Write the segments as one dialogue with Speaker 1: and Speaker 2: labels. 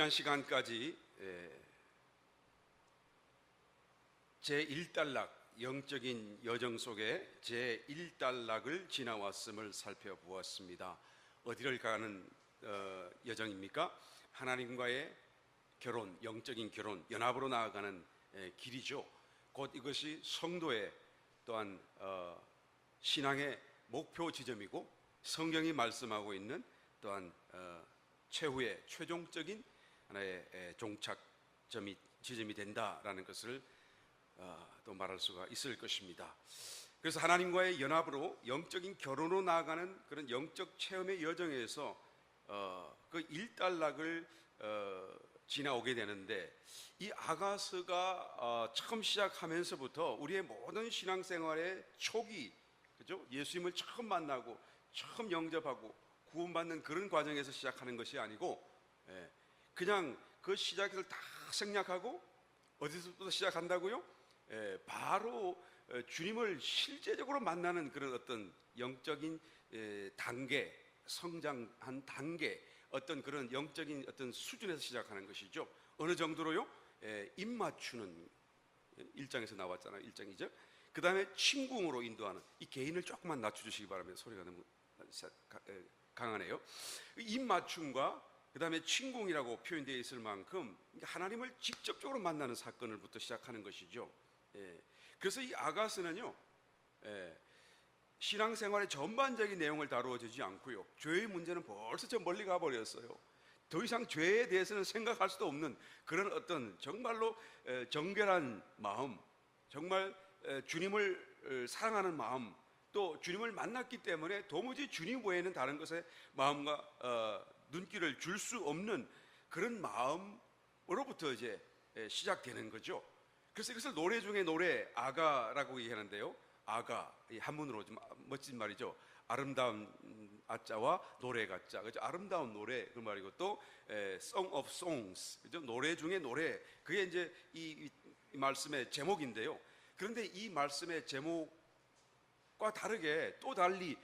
Speaker 1: 지난 시간까지 제1단락 영적인 여정 속에 제1단락을 지나왔음을 살펴보았습니다. 어디를 가는 여정입니까? 하나님과의 결혼, 영적인 결혼, 연합으로 나아가는 길이죠. 곧 이것이 성도의 또한 신앙의 목표 지점이고 성경이 말씀하고 있는 또한 최후의 최종적인 하나의 종착점이 지점이 된다라는 것을 또 말할 수가 있을 것입니다. 그래서 하나님과의 연합으로 영적인 결혼으로 나아가는 그런 영적 체험의 여정에서 그 1단락을 지나오게 되는데, 이 아가서가 처음 시작하면서부터 우리의 모든 신앙생활의 초기, 그죠? 예수님을 처음 만나고 처음 영접하고 구원받는 그런 과정에서 시작하는 것이 아니고, 그냥 그 시작을 다 생략하고 어디서부터 시작한다고요? 바로 주님을 실제적으로 만나는 그런 어떤 영적인 단계, 성장한 단계, 어떤 그런 영적인 어떤 수준에서 시작하는 것이죠. 어느 정도로요? 입 맞추는 1장에서 나왔잖아요. 1장이죠. 그 다음에 침궁으로 인도하는, 이 개인을 조금만 낮춰주시기 바랍니다. 소리가 너무 강하네요. 입 맞춤과 그 다음에 침궁이라고 표현되어 있을 만큼 하나님을 직접적으로 만나는 사건을부터 시작하는 것이죠. 그래서 이 아가서는요, 신앙생활의 전반적인 내용을 다루어지지 않고요, 죄의 문제는 벌써 저 멀리 가버렸어요. 더 이상 죄에 대해서는 생각할 수도 없는 그런 어떤 정말로 정결한 마음, 정말 주님을 사랑하는 마음, 또 주님을 만났기 때문에 도무지 주님 외에는 다른 것에 마음과 눈길을 줄 수 없는 그런 마음으로부터 이제 시작되는 거죠. 그래서 이것을 노래 중에 노래, 아가라고 얘기하는데요, 아가, 한문으로 좀 멋진 말이죠. 아름다운 아자와 노래 가자, 그죠? 아름다운 노래 그 말이고, 또 Song of Songs, 그죠? 노래 중에 노래, 그게 이제 이 말씀의 제목인데요. 그런데 이 말씀의 제목과 다르게 또 달리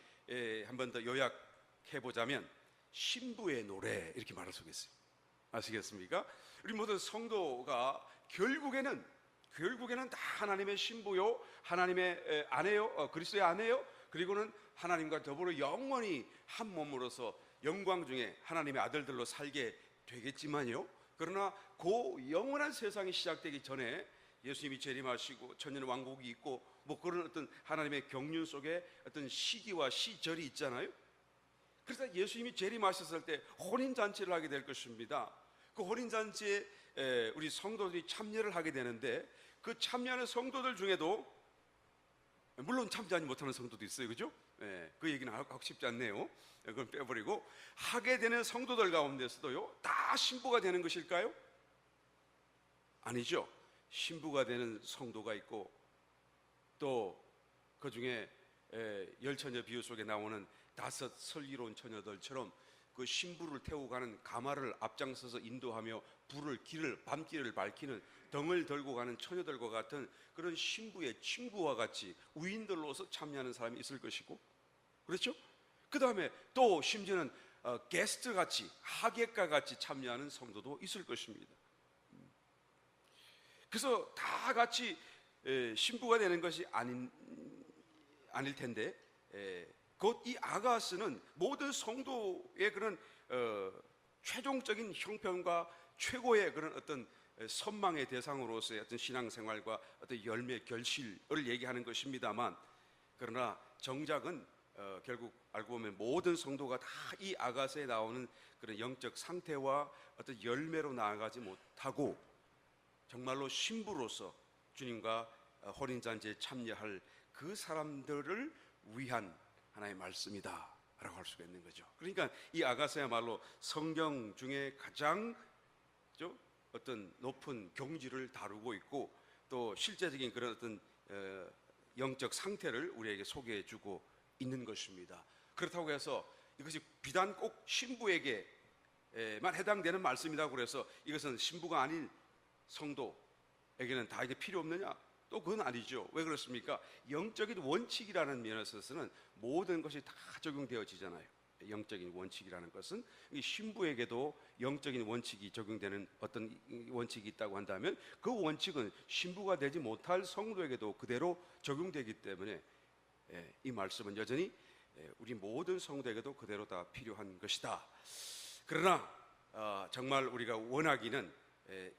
Speaker 1: 한 번 더 요약해 보자면 신부의 노래, 이렇게 말할 수 있어요. 아시겠습니까? 우리 모든 성도가 결국에는 다 하나님의 신부요, 하나님의 아내요, 그리스도의 아내요, 그리고는 하나님과 더불어 영원히 한 몸으로서 영광 중에 하나님의 아들들로 살게 되겠지만요, 그러나 그 영원한 세상이 시작되기 전에 예수님이 재림하시고 천년 왕국이 있고 뭐 그런 어떤 하나님의 경륜 속에 어떤 시기와 시절이 있잖아요. 그래서 예수님이 재림하셨을 때 혼인잔치를 하게 될 것입니다. 그 혼인잔치에 우리 성도들이 참여를 하게 되는데, 그 참여하는 성도들 중에도 물론 참여하지 못하는 성도도 있어요, 그죠? 그 얘기는 하고 싶지 않네요. 그건 빼버리고, 하게 되는 성도들 가운데서도요, 다 신부가 되는 것일까요? 아니죠. 신부가 되는 성도가 있고, 또 그 중에 열처녀 비유 속에 나오는 5 슬기로운 처녀들처럼 그 신부를 태우고 가는 가마를 앞장서서 인도하며 길을 밤길을 밝히는 덩을 들고 가는 처녀들과 같은 그런 신부의 친구와 같이 우인들로서 참여하는 사람이 있을 것이고, 그렇죠? 그 다음에 또 심지어는 게스트 같이, 하객과 같이 참여하는 성도도 있을 것입니다. 그래서 다 같이 신부가 되는 것이 아닐 텐데, 곧 이 아가스는 모든 성도의 그런 최종적인 형편과 최고의 그런 어떤 선망의 대상으로서의 어떤 신앙생활과 어떤 열매 결실을 얘기하는 것입니다만, 그러나 정작은 결국 알고 보면 모든 성도가 다 이 아가서에 나오는 그런 영적 상태와 어떤 열매로 나아가지 못하고 정말로 신부로서 주님과 혼인잔치에 참여할 그 사람들을 위한 하나의 말씀이다 라고 할 수가 있는 거죠. 그러니까 이 아가서야말로 성경 중에 가장 어떤 높은 경지를 다루고 있고, 또 실제적인 그런 어떤 영적 상태를 우리에게 소개해 주고 있는 것입니다. 그렇다고 해서 이것이 비단 꼭 신부에게만 해당되는 말씀이라고 그래서 이것은 신부가 아닌 성도에게는 다 이게 필요 없느냐? 또 그건 아니죠. 왜 그렇습니까? 영적인 원칙이라는 면에서 있어서는 모든 것이 다 적용되어지잖아요. 영적인 원칙이라는 것은 이 신부에게도 영적인 원칙이 적용되는 어떤 원칙이 있다고 한다면 그 원칙은 신부가 되지 못할 성도에게도 그대로 적용되기 때문에 이 말씀은 여전히 우리 모든 성도에게도 그대로 다 필요한 것이다. 그러나 정말 우리가 원하기는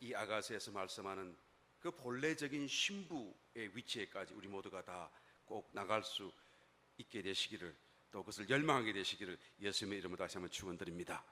Speaker 1: 이 아가서에서 말씀하는 그 본래적인 신부의 위치에까지 우리 모두가 다 꼭 나갈 수 있게 되시기를, 또 그것을 열망하게 되시기를 예수님의 이름으로 다시 한번 축원드립니다.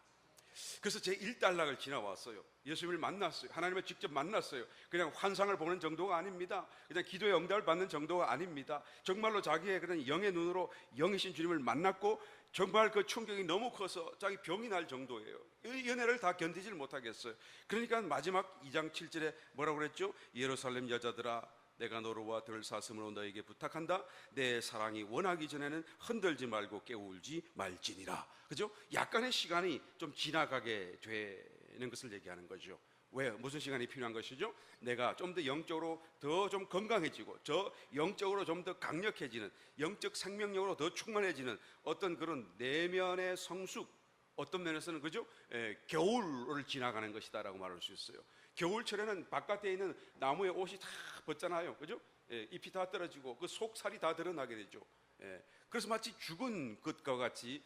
Speaker 1: 그래서 제 1단락을 지나왔어요. 예수님을 만났어요. 하나님을 직접 만났어요. 그냥 환상을 보는 정도가 아닙니다. 그냥 기도의 응답을 받는 정도가 아닙니다. 정말로 자기의 그런 영의 눈으로 영이신 주님을 만났고 정말 그 충격이 너무 커서 자기 병이 날 정도예요. 이 연애를 다 견디질 못하겠어요. 그러니까 마지막 2장 7절에 뭐라고 그랬죠? 예루살렘 여자들아, 내가 너로와 덜 사슴으로 너에게 부탁한다. 내 사랑이 원하기 전에는 흔들지 말고 깨울지 말지니라. 그죠? 약간의 시간이 좀 지나가게 되는 것을 얘기하는 거죠. 왜? 무슨 시간이 필요한 것이죠? 내가 좀 더 영적으로 더 좀 건강해지고 저 영적으로 좀 더 강력해지는, 영적 생명력으로 더 충만해지는 어떤 그런 내면의 성숙, 어떤 면에서는 그죠? 겨울을 지나가는 것이다라고 말할 수 있어요. 겨울철에는 바깥에 있는 나무의 옷이 다 벗잖아요, 그죠? 잎이 다 떨어지고 그 속살이 다 드러나게 되죠. 그래서 마치 죽은 것과 같이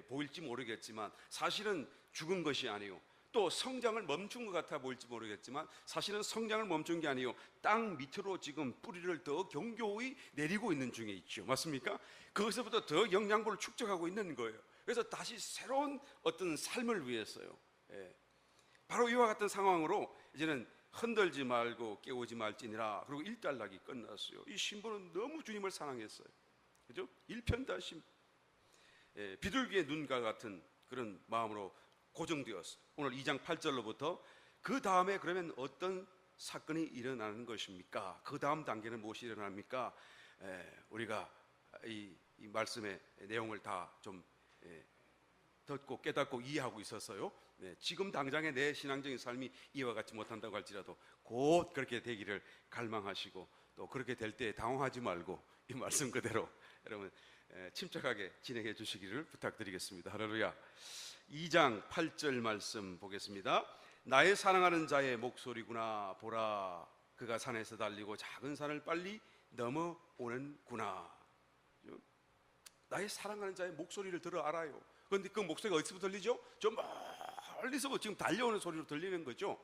Speaker 1: 보일지 모르겠지만 사실은 죽은 것이 아니요, 또 성장을 멈춘 것 같아 보일지 모르겠지만 사실은 성장을 멈춘 게 아니요, 땅 밑으로 지금 뿌리를 더 견고히 내리고 있는 중에 있죠. 맞습니까? 그것에서부터 더 영양분을 축적하고 있는 거예요. 그래서 다시 새로운 어떤 삶을 위해서요, 바로 이와 같은 상황으로 이제는 흔들지 말고 깨우지 말지니라. 그리고 1단락이 끝났어요. 이 신부는 너무 주님을 사랑했어요. 그죠? 일편단심, 비둘기의 눈과 같은 그런 마음으로 고정되었어요. 오늘 2장 8절로부터 그 다음에 그러면 어떤 사건이 일어나는 것입니까? 그 다음 단계는 무엇이 일어납니까? 우리가 이 말씀의 내용을 다 좀 듣고 깨닫고 이해하고 있어서요, 지금 당장의 내 신앙적인 삶이 이와 같지 못한다고 할지라도 곧 그렇게 되기를 갈망하시고, 또 그렇게 될 때 당황하지 말고 이 말씀 그대로 여러분 침착하게 진행해 주시기를 부탁드리겠습니다. 할렐루야. 2장 8절 말씀 보겠습니다. 나의 사랑하는 자의 목소리구나. 보라, 그가 산에서 달리고 작은 산을 빨리 넘어오는구나. 나의 사랑하는 자의 목소리를 들어 알아요. 그런데 그 목소리가 어디서부터 들리죠? 저 멀리서 지금 달려오는 소리로 들리는 거죠.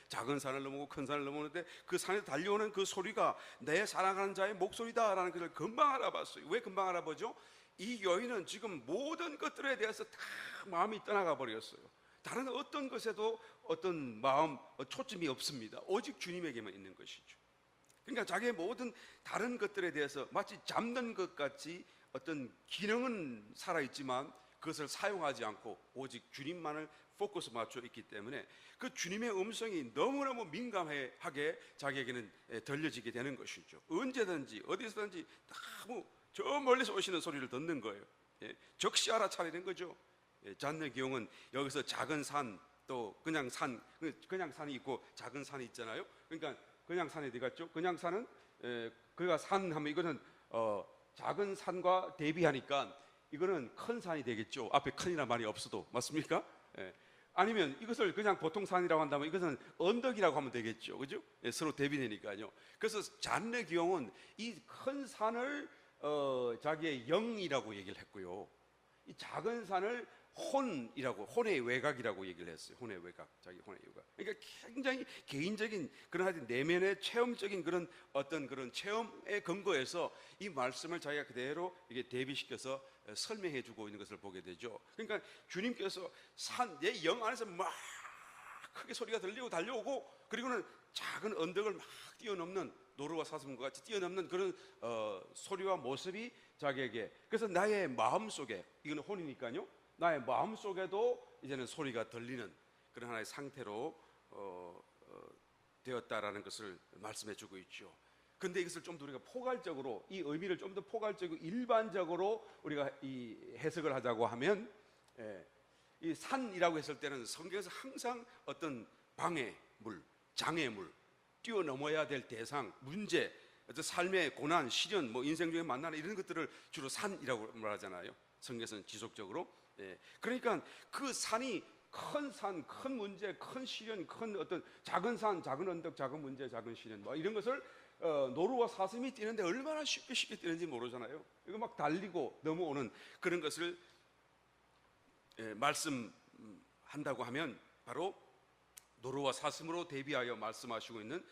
Speaker 1: 작은 산을 넘어오고 큰 산을 넘어오는데 그 산에 달려오는 그 소리가 내 사랑하는 자의 목소리다라는 것을 금방 알아봤어요. 왜 금방 알아보죠? 이 여인은 지금 모든 것들에 대해서 다 마음이 떠나가 버렸어요. 다른 어떤 것에도 어떤 마음 초점이 없습니다. 오직 주님에게만 있는 것이죠. 그러니까 자기의 모든 다른 것들에 대해서 마치 잠든 것 같이 어떤 기능은 살아있지만 그것을 사용하지 않고 오직 주님만을 포커스 맞춰 있기 때문에 그 주님의 음성이 너무너무 민감하게 자기에게는 들려지게 되는 것이죠. 언제든지 어디서든지 너무 저 멀리서 오시는 소리를 듣는 거예요. 적시 알아차리는 거죠. 잔느 기용은 여기서 작은 산, 또 그냥 산이 있고 작은 산이 있잖아요. 그러니까 그냥 산이 어디 갔죠? 그냥 산은 그가 산 하면 이거는 작은 산과 대비하니까 이거는 큰 산이 되겠죠. 앞에 큰이란 말이 없어도. 맞습니까? 아니면 이것을 그냥 보통 산이라고 한다면 이것은 언덕이라고 하면 되겠죠. 그죠? 서로 대비되니까요. 그래서 잔네 기용은 이 큰 산을 자기의 영이라고 얘기를 했고요, 이 작은 산을 혼이라고, 혼의 외곽이라고 얘기를 했어요. 혼의 외곽, 자기 혼의 외곽. 그러니까 굉장히 개인적인 그런 하여튼 내면의 체험적인 그런 어떤 그런 체험에 근거해서 이 말씀을 자기가 그대로 이게 대비시켜서 설명해주고 있는 것을 보게 되죠. 그러니까 주님께서 내 영 안에서 막 크게 소리가 들리고 달려오고, 그리고는 작은 언덕을 막 뛰어넘는, 노루와 사슴과 같이 뛰어넘는 그런 소리와 모습이 자기에게, 그래서 나의 마음 속에, 이거는 혼이니까요, 나의 마음 속에도 이제는 소리가 들리는 그런 하나의 상태로 되었다라는 것을 말씀해 주고 있죠. 근데 이것을 좀 더 우리가 포괄적으로, 이 의미를 좀 더 포괄적이고 일반적으로 우리가 이 해석을 하자고 하면, 이 산이라고 했을 때는 성경에서 항상 어떤 방해물, 장애물, 뛰어넘어야 될 대상, 문제, 어떤 삶의 고난, 시련, 뭐 인생 중에 만나는 이런 것들을 주로 산이라고 말하잖아요. 성경에서는 지속적으로. 그러니까 그 산이 큰 산, 큰 문제, 큰 시련, 큰 어떤 작은 산, 작은 언덕, 작은 문제, 작은 시련, 뭐 이런 것을 노루와 사슴이 뛰는데 얼마나 쉽게 뛰는지 모르잖아요. 이거 막 달리고 넘어오는 그런 것을 말씀한다고 하면 바로 노루와 사슴으로 대비하여 말씀하시고 있는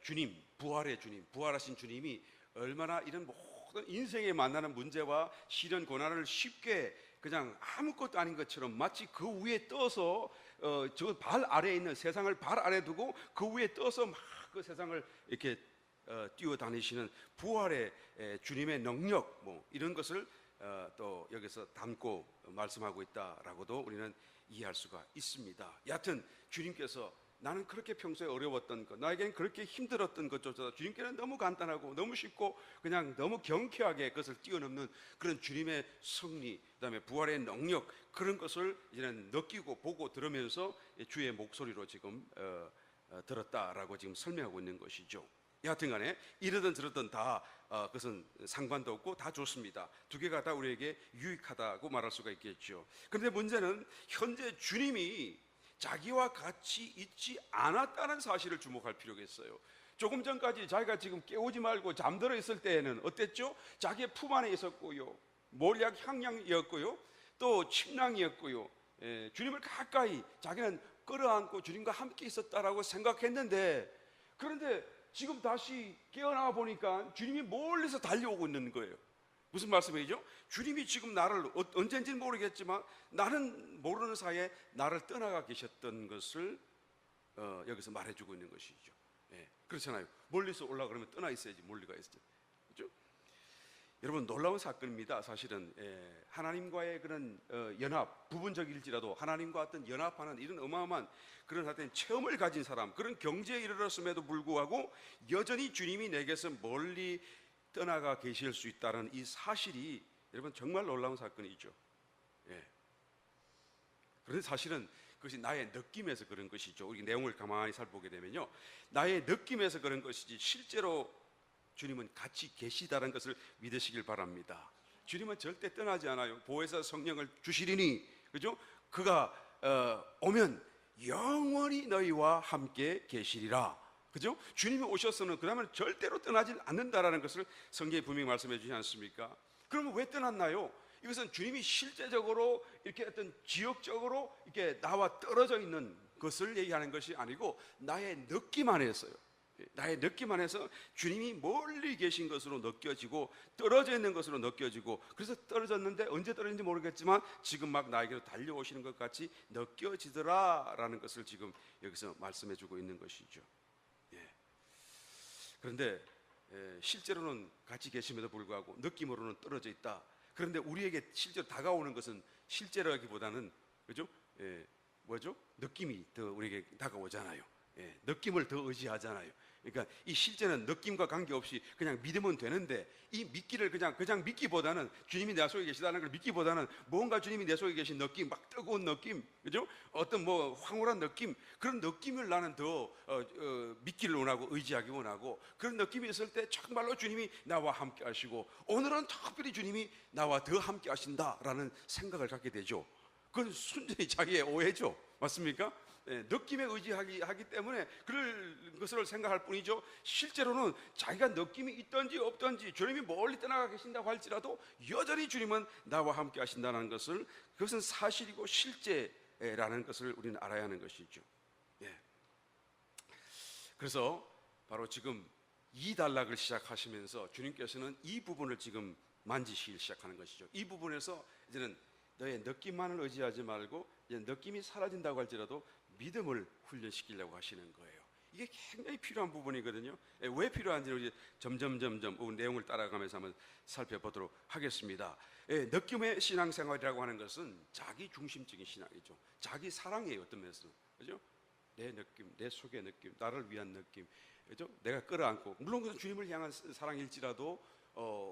Speaker 1: 주님, 부활의 주님, 부활하신 주님이 얼마나 이런 모든 인생에 만나는 문제와 시련, 고난을 쉽게 그냥 아무것도 아닌 것처럼 마치 그 위에 떠서 저 발 아래에 있는 세상을 발 아래 두고 그 위에 떠서 막 그 세상을 이렇게 뛰어다니시는 부활의 주님의 능력, 뭐 이런 것을 또 여기서 담고 말씀하고 있다라고도 우리는 이해할 수가 있습니다. 여하튼 주님께서 나는 그렇게 평소에 어려웠던 것, 나에겐 그렇게 힘들었던 것조차 주님께는 너무 간단하고 너무 쉽고 그냥 너무 경쾌하게 그것을 뛰어넘는 그런 주님의 승리, 그다음에 부활의 능력, 그런 것을 이제는 느끼고 보고 들으면서 주의 목소리로 지금 들었다라고 지금 설명하고 있는 것이죠. 여하튼 간에 이러든 저러든 다 그것은 상관도 없고 다 좋습니다. 두 개가 다 우리에게 유익하다고 말할 수가 있겠죠. 그런데 문제는 현재 주님이 자기와 같이 있지 않았다는 사실을 주목할 필요가 있어요. 조금 전까지 자기가 지금 깨우지 말고 잠들어 있을 때에는 어땠죠? 자기의 품 안에 있었고요, 몰약 향양이었고요, 또 침낭이었고요, 주님을 가까이 자기는 끌어안고 주님과 함께 있었다라고 생각했는데, 그런데 지금 다시 깨어나 보니까 주님이 멀리서 달려오고 있는 거예요. 무슨 말씀이죠? 주님이 지금 나를 언젠지는 모르겠지만 나는 모르는 사이에 나를 떠나가 계셨던 것을 여기서 말해주고 있는 것이죠. 그렇잖아요. 멀리서 올라가려면 떠나 있어야지 멀리 가 있어야지. 그렇죠? 여러분, 놀라운 사건입니다. 사실은 하나님과의 그런 연합, 부분적일지라도 하나님과 어떤 연합하는 이런 어마어마한 그런 어떤 체험을 가진 사람, 그런 경지에 이르렀음에도 불구하고 여전히 주님이 내게서 멀리 떠나가 계실 수 있다는 이 사실이 여러분 정말 놀라운 사건이죠. 그런데 사실은 그것이 나의 느낌에서 그런 것이죠. 우리 내용을 가만히 살펴보게 되면요, 나의 느낌에서 그런 것이지 실제로 주님은 같이 계시다는 것을 믿으시길 바랍니다. 주님은 절대 떠나지 않아요. 보혜사 성령을 주시리니, 그죠? 그가 오면 영원히 너희와 함께 계시리라. 그죠? 주님이 오셔서는 그러면 절대로 떠나지 않는다라는 것을 성경에 분명히 말씀해 주지 않습니까? 그러면 왜 떠났나요? 이것은 주님이 실제적으로 이렇게 어떤 지역적으로 이렇게 나와 떨어져 있는 것을 얘기하는 것이 아니고 나의 느낌 안에서요. 나의 느낌 안에서 주님이 멀리 계신 것으로 느껴지고 떨어져 있는 것으로 느껴지고, 그래서 떨어졌는데 언제 떨어졌는지 모르겠지만 지금 막 나에게로 달려오시는 것 같이 느껴지더라라는 것을 지금 여기서 말씀해 주고 있는 것이죠. 그런데 실제로는 같이 계심에도 불구하고 느낌으로는 떨어져 있다. 그런데 우리에게 실제로 다가오는 것은 실제라기보다는, 그죠? 뭐죠? 느낌이 더 우리에게 다가오잖아요. 느낌을 더 의지하잖아요. 그러니까 이 실제는 느낌과 관계없이 그냥 믿으면 되는데, 이 믿기를 그냥 믿기보다는, 주님이 내 속에 계시다는 걸 믿기보다는 뭔가 주님이 내 속에 계신 느낌, 막 뜨거운 느낌, 그죠? 어떤 뭐 황홀한 느낌, 그런 느낌을 나는 더 믿기를 원하고 의지하기 원하고, 그런 느낌이 있을 때 정말로 주님이 나와 함께 하시고 오늘은 특별히 주님이 나와 더 함께 하신다라는 생각을 갖게 되죠. 그건 순전히 자기의 오해죠. 맞습니까? 느낌에 의지하기 때문에 그럴 것을 생각할 뿐이죠. 실제로는 자기가 느낌이 있든지 없든지 주님이 멀리 떠나가 계신다고 할지라도 여전히 주님은 나와 함께 하신다는 것을, 그것은 사실이고 실제라는 것을 우리는 알아야 하는 것이죠. 그래서 바로 지금 이 단락을 시작하시면서 주님께서는 이 부분을 지금 만지시기 시작하는 것이죠. 이 부분에서 이제는 너의 느낌만을 의지하지 말고 이제 느낌이 사라진다고 할지라도 믿음을 훈련시키려고 하시는 거예요. 이게 굉장히 필요한 부분이거든요. 왜 필요한지 우리 점점 내용을 따라가면서 한번 살펴보도록 하겠습니다. 느낌의 신앙생활이라고 하는 것은 자기 중심적인 신앙이죠. 자기 사랑이에요. 어떤 면에서, 그죠? 내 느낌, 내 속의 느낌, 나를 위한 느낌, 그죠? 내가 끌어안고, 물론 그것은 주님을 향한 사랑일지라도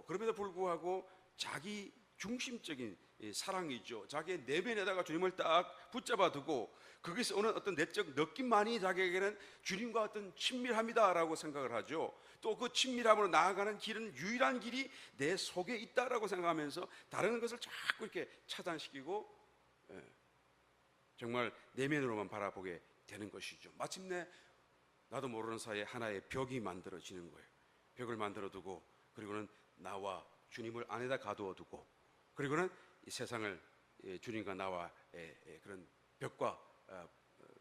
Speaker 1: 그럼에도 불구하고 자기 중심적인 이 사랑이죠. 자기의 내면에다가 주님을 딱 붙잡아 두고 거기서 오는 어떤 내적 느낌만이 자기에게는 주님과 어떤 친밀함이다라고 생각을 하죠. 또 그 친밀함으로 나아가는 길은 유일한 길이 내 속에 있다라고 생각하면서 다른 것을 자꾸 이렇게 차단시키고 정말 내면으로만 바라보게 되는 것이죠. 마침내 나도 모르는 사이에 하나의 벽이 만들어지는 거예요. 벽을 만들어 두고 그리고는 나와 주님을 안에다 가두어 두고 그리고는 이 세상을 주님과 나와 그런 벽과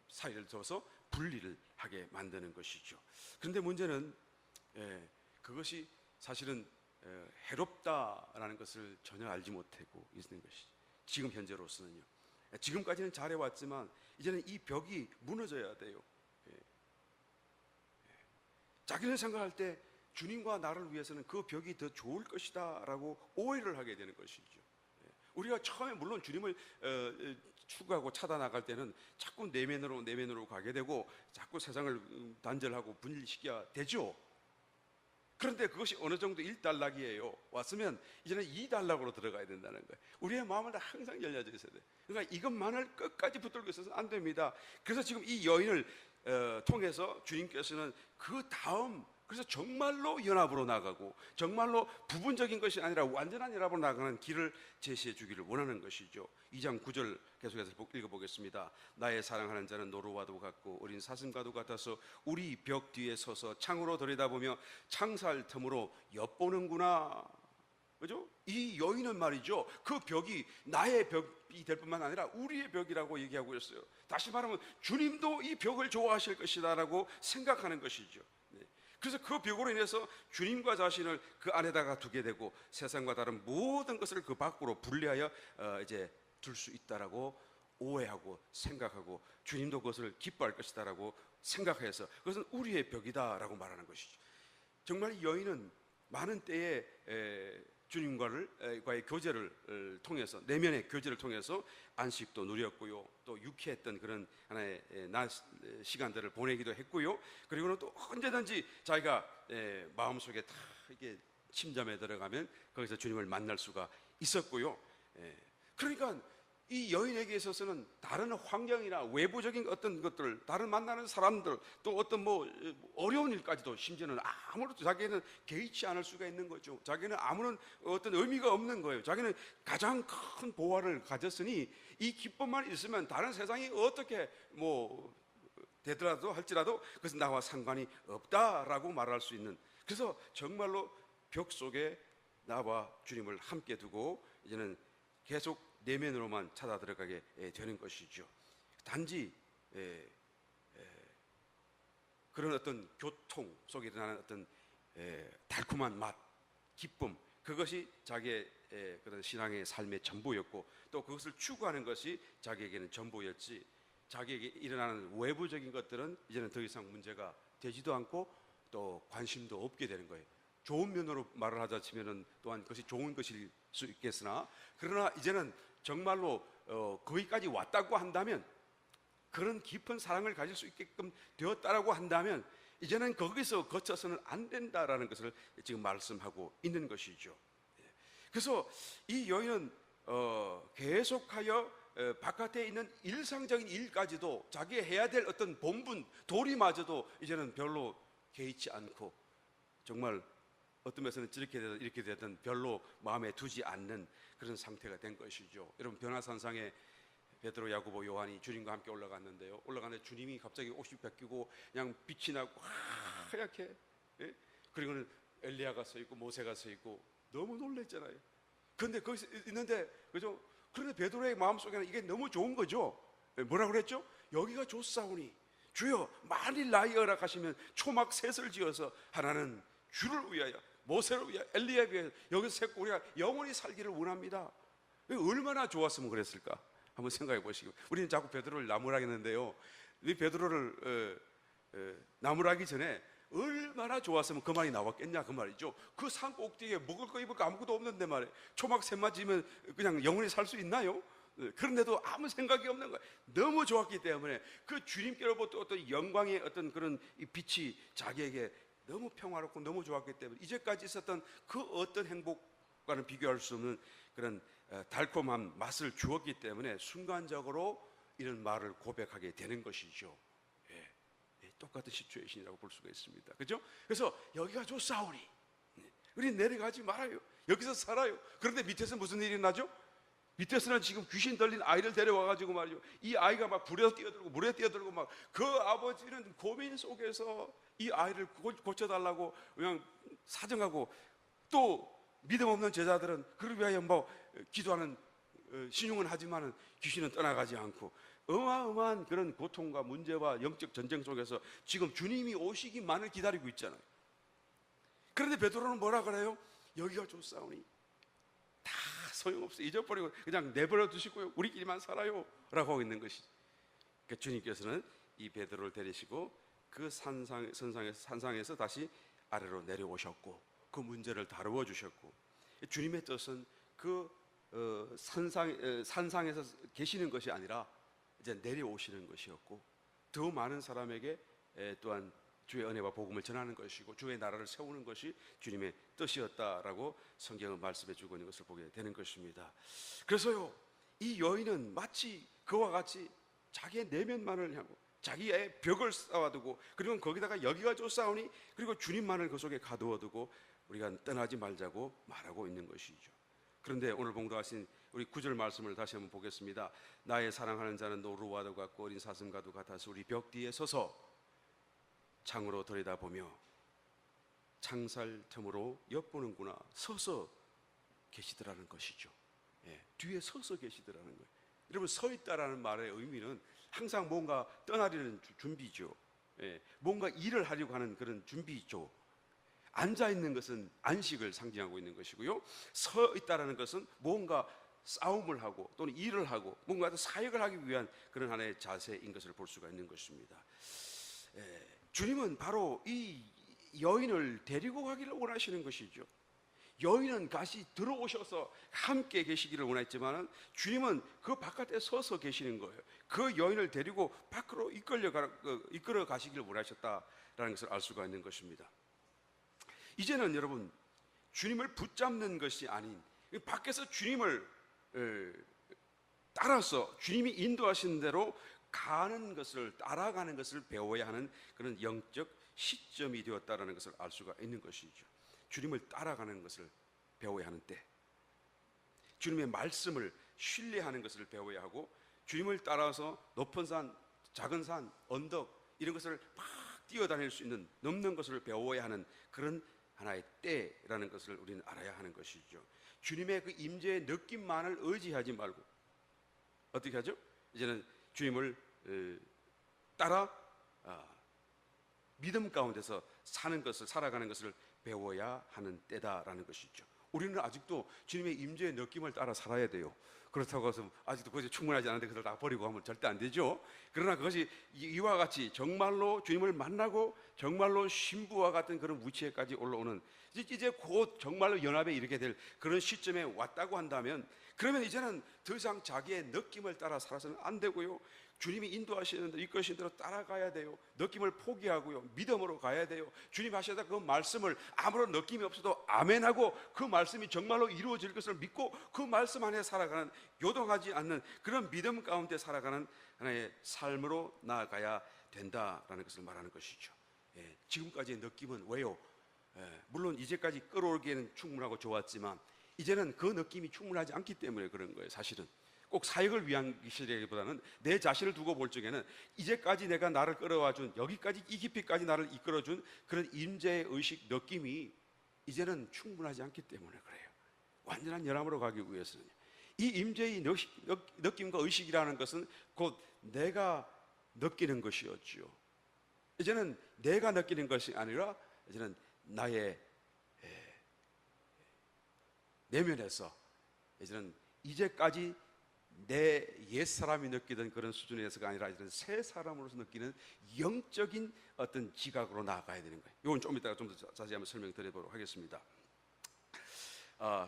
Speaker 1: 사이를 둬서 분리를 하게 만드는 것이죠. 그런데 문제는 그것이 사실은 해롭다라는 것을 전혀 알지 못하고 있는 것이죠. 지금 현재로서는요. 지금까지는 잘해왔지만 이제는 이 벽이 무너져야 돼요. 자기는 생각할 때 주님과 나를 위해서는 그 벽이 더 좋을 것이다 라고 오해를 하게 되는 것이죠. 우리가 처음에 물론 주님을 추구하고 찾아나갈 때는 자꾸 내면으로 가게 되고 자꾸 세상을 단절하고 분리시켜야 되죠. 그런데 그것이 어느 정도 1단락이에요. 왔으면 이제는 2단락으로 들어가야 된다는 거예요. 우리의 마음은 항상 열려져 있어야 돼요. 그러니까 이것만을 끝까지 붙들고 있어서는 안 됩니다. 그래서 지금 이 여인을 통해서 주님께서는 그 다음 그래서 정말로 연합으로 나가고 정말로 부분적인 것이 아니라 완전한 연합으로 나가는 길을 제시해 주기를 원하는 것이죠. 2장 9절 계속해서 읽어보겠습니다. 나의 사랑하는 자는 노루와도 같고 어린 사슴과도 같아서 우리 벽 뒤에 서서 창으로 들여다보며 창살 틈으로 엿보는구나. 그죠? 이 여인은 말이죠, 그 벽이 나의 벽이 될 뿐만 아니라 우리의 벽이라고 얘기하고 있어요. 다시 말하면 주님도 이 벽을 좋아하실 것이다 라고 생각하는 것이죠. 그래서 그 벽으로 인해서 주님과 자신을 그 안에다가 두게 되고 세상과 다른 모든 것을 그 밖으로 분리하여 이제 둘 수 있다라고 오해하고 생각하고 주님도 그것을 기뻐할 것이다라고 생각해서 그것은 우리의 벽이다라고 말하는 것이죠. 정말 이 여인은 많은 때에 주님과의 교제를 통해서 내면의 교제를 통해서 안식도 누렸고요, 또 유쾌했던 그런 하나의 낮 시간들을 보내기도 했고요. 그리고는 또 언제든지 자기가 마음속에 다 이게 침잠에 들어가면 거기서 주님을 만날 수가 있었고요. 그러니까 이 여인에게 있어서는 다른 환경이나 외부적인 어떤 것들, 다른 만나는 사람들, 또 어떤 뭐 어려운 일까지도 심지어는 아무것도 자기는 개의치 않을 수가 있는 거죠. 자기는 아무런 어떤 의미가 없는 거예요. 자기는 가장 큰 보화를 가졌으니 이 기쁨만 있으면 다른 세상이 어떻게 뭐 되더라도 할지라도 그것은 나와 상관이 없다라고 말할 수 있는, 그래서 정말로 벽 속에 나와 주님을 함께 두고 이제는 계속 내면으로만 찾아 들어가게 되는 것이죠. 단지 그런 어떤 교통 속에 일어나는 어떤 달콤한 맛, 기쁨, 그것이 자기의 그런 신앙의 삶의 전부였고 또 그것을 추구하는 것이 자기에게는 전부였지, 자기에게 일어나는 외부적인 것들은 이제는 더 이상 문제가 되지도 않고 또 관심도 없게 되는 거예요. 좋은 면으로 말을 하자 치면은 또한 그것이 좋은 것일 수 있겠으나, 그러나 이제는 정말로 거기까지 왔다고 한다면, 그런 깊은 사랑을 가질 수 있게끔 되었다라고 한다면 이제는 거기서 거쳐서는 안 된다라는 것을 지금 말씀하고 있는 것이죠. 그래서 이 여인은 계속하여 바깥에 있는 일상적인 일까지도 자기가 해야 될 어떤 본분, 도리마저도 이제는 별로 개의치 않고 정말 어떤 면에서는 이렇게 되든 별로 마음에 두지 않는 그런 상태가 된 것이죠. 여러분, 변화산상에 베드로, 야고보, 요한이 주님과 함께 올라갔는데요. 올라가는데 주님이 갑자기 옷이 벗기고 그냥 빛이 나고 하얗게, 그리고는 엘리야가 서 있고 모세가 서 있고 너무 놀랬잖아요. 그런데 거기서 있는데, 그죠? 그런데 베드로의 마음속에는 이게 너무 좋은 거죠. 뭐라고 그랬죠? 여기가 좋사오니 주여 만일 나의 허락하시면 초막 셋을 지어서 하나는 주를 위하여, 모세를 위하여, 엘리야에 위하여 여기서 셋고 우리가 영원히 살기를 원합니다. 얼마나 좋았으면 그랬을까? 한번 생각해 보시고, 우리는 자꾸 베드로를 나무라겠는데요, 이 베드로를 나무라기 전에 얼마나 좋았으면 그 말이 나왔겠냐 그 말이죠. 그 산 꼭대기에 먹을 거 입을 거 아무것도 없는데 말이에요. 초막 셋만 지면 그냥 영원히 살 수 있나요? 그런데도 아무 생각이 없는 거예요. 너무 좋았기 때문에 그 주님께로부터 어떤 영광의 어떤 그런 빛이 자기에게 너무 평화롭고 너무 좋았기 때문에 이제까지 있었던 그 어떤 행복과는 비교할 수 없는 그런 달콤한 맛을 주었기 때문에 순간적으로 이런 말을 고백하게 되는 것이죠. 예, 똑같은 시츄에이션이라고 볼 수가 있습니다. 그렇죠? 그래서 여기가 좋사오니 우리 내려가지 말아요. 여기서 살아요. 그런데 밑에서 무슨 일이 나죠? 밑에서는 지금 귀신 들린 아이를 데려와가지고 말이죠. 이 아이가 막 불에 뛰어들고 물에 뛰어들고 막 그 아버지는 고민 속에서 이 아이를 고쳐달라고 그냥 사정하고, 또 믿음 없는 제자들은 그를 위하여 뭐 기도하는 신용은 하지만은 귀신은 떠나가지 않고 어마어마한 그런 고통과 문제와 영적 전쟁 속에서 지금 주님이 오시기만을 기다리고 있잖아요. 그런데 베드로는 뭐라 그래요? 여기가 좋사오니 다 소용없어, 잊어버리고 그냥 내버려 두시고요, 우리끼리만 살아요 라고 하고 있는 것이죠. 그러니까 주님께서는 이 베드로를 데리시고 그 산상에서 다시 아래로 내려오셨고 그 문제를 다루어 주셨고, 주님의 뜻은 그 산상에서 계시는 것이 아니라 이제 내려오시는 것이었고, 더 많은 사람에게 또한 주의 은혜와 복음을 전하는 것이고 주의 나라를 세우는 것이 주님의 뜻이었다라고 성경은 말씀해 주고 있는 것을 보게 되는 것입니다. 그래서요, 이 여인은 마치 그와 같이 자기의 내면만을 향하고 자기의 벽을 쌓아두고, 그리고 거기다가 여기가 좋사오니 그리고 주님만을 그 속에 가두어두고 우리가 떠나지 말자고 말하고 있는 것이죠. 그런데 오늘 봉독하신 우리 9절 말씀을 다시 한번 보겠습니다. 나의 사랑하는 자는 노루와도 같고 어린 사슴과도 같아서 우리 벽 뒤에 서서 창으로 들여다보며 창살 틈으로 엿보는구나. 서서 계시더라는 것이죠. 뒤에 서서 계시더라는 거예요. 여러분, 서 있다라는 말의 의미는 항상 뭔가 떠나려는 준비죠. 뭔가 일을 하려고 하는 그런 준비죠. 앉아 있는 것은 안식을 상징하고 있는 것이고요, 서 있다라는 것은 뭔가 싸움을 하고 또는 일을 하고 뭔가 사역을 하기 위한 그런 하나의 자세인 것을 볼 수가 있는 것입니다. 주님은 바로 이 여인을 데리고 가기를 원하시는 것이죠. 여인은 다시 들어오셔서 함께 계시기를 원했지만 주님은 그 바깥에 서서 계시는 거예요. 그 여인을 데리고 밖으로 이끌어 가시기를 원하셨다라는 것을 알 수가 있는 것입니다. 이제는 여러분, 주님을 붙잡는 것이 아닌 밖에서 주님을 따라서 주님이 인도하신 대로 가는 것을, 따라가는 것을 배워야 하는 그런 영적 시점이 되었다는 것을 알 수가 있는 것이죠. 주님을 따라가는 것을 배워야 하는 때, 주님의 말씀을 신뢰하는 것을 배워야 하고, 주님을 따라서 높은 산, 작은 산, 언덕 이런 것을 막 뛰어다닐 수 있는, 넘는 것을 배워야 하는 그런 하나의 때라는 것을 우리는 알아야 하는 것이죠. 주님의 그 임재의 느낌만을 의지하지 말고 어떻게 하죠? 이제는 주님을 따라 믿음 가운데서 사는 것을, 살아가는 것을 배워야 하는 때다라는 것이죠. 우리는 아직도 주님의 임재의 느낌을 따라 살아야 돼요. 그렇다고 해서 아직도 그것이 충분하지 않은데 그걸 다 버리고 하면 절대 안 되죠. 그러나 그것이 이와 같이 정말로 주님을 만나고 정말로 신부와 같은 그런 위치에까지 올라오는, 이제 곧 정말로 연합에 이르게 될 그런 시점에 왔다고 한다면, 그러면 이제는 더 이상 자기의 느낌을 따라 살아서는 안 되고요, 주님이 인도하시는 대로, 이끄시는 대로 따라가야 돼요. 느낌을 포기하고요, 믿음으로 가야 돼요. 주님 하시다 그 말씀을 아무런 느낌이 없어도 아멘하고 그 말씀이 정말로 이루어질 것을 믿고 그 말씀 안에 살아가는, 요동하지 않는 그런 믿음 가운데 살아가는 하나의 삶으로 나아가야 된다라는 것을 말하는 것이죠. 지금까지의 느낌은 왜요? 물론 이제까지 끌어올기에는 충분하고 좋았지만 이제는 그 느낌이 충분하지 않기 때문에 그런 거예요. 사실은 꼭 사역을 위한 것이라기보다는 내 자신을 두고 볼 적에는 이제까지 내가 나를 끌어와준, 여기까지 이 깊이까지 나를 이끌어준 그런 임재의 의식, 느낌이 이제는 충분하지 않기 때문에 그래요. 완전한 연합으로 가기 위해서는 이 임재의 느낌과 의식이라는 것은 곧 내가 느끼는 것이었지요. 이제는 내가 느끼는 것이 아니라 이제는 나의 내면에서, 이제는 이제까지 내 옛사람이 느끼던 그런 수준에서가 아니라 이제는 새 사람으로서 느끼는 영적인 어떤 지각으로 나아가야 되는 거예요. 이건 좀 이따가 좀 더 자세히 한번 설명드리도록 하겠습니다.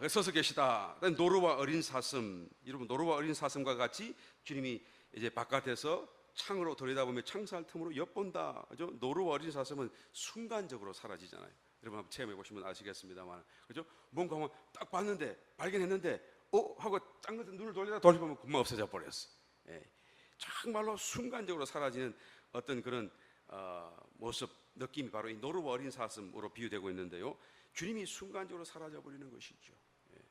Speaker 1: 서서 계시다. 노루와 어린 사슴, 여러분, 노루와 어린 사슴과 같이 주님이 이제 바깥에서 창으로 들여다보며 창살 틈으로 엿본다. 그죠? 노루와 어린 사슴은 순간적으로 사라지잖아요. 여러분 한번 체험해 보시면 아시겠습니다만, 그죠? 뭔가 딱 봤는데, 발견했는데 하고 딴 것에 눈을 돌리보면 금방 없어져 버렸어. 예. 정말로 순간적으로 사라지는 어떤 그런 모습, 느낌이 바로 이 노르고 어린 사슴으로 비유되고 있는데요. 주님이 순간적으로 사라져 버리는 것이죠. 예.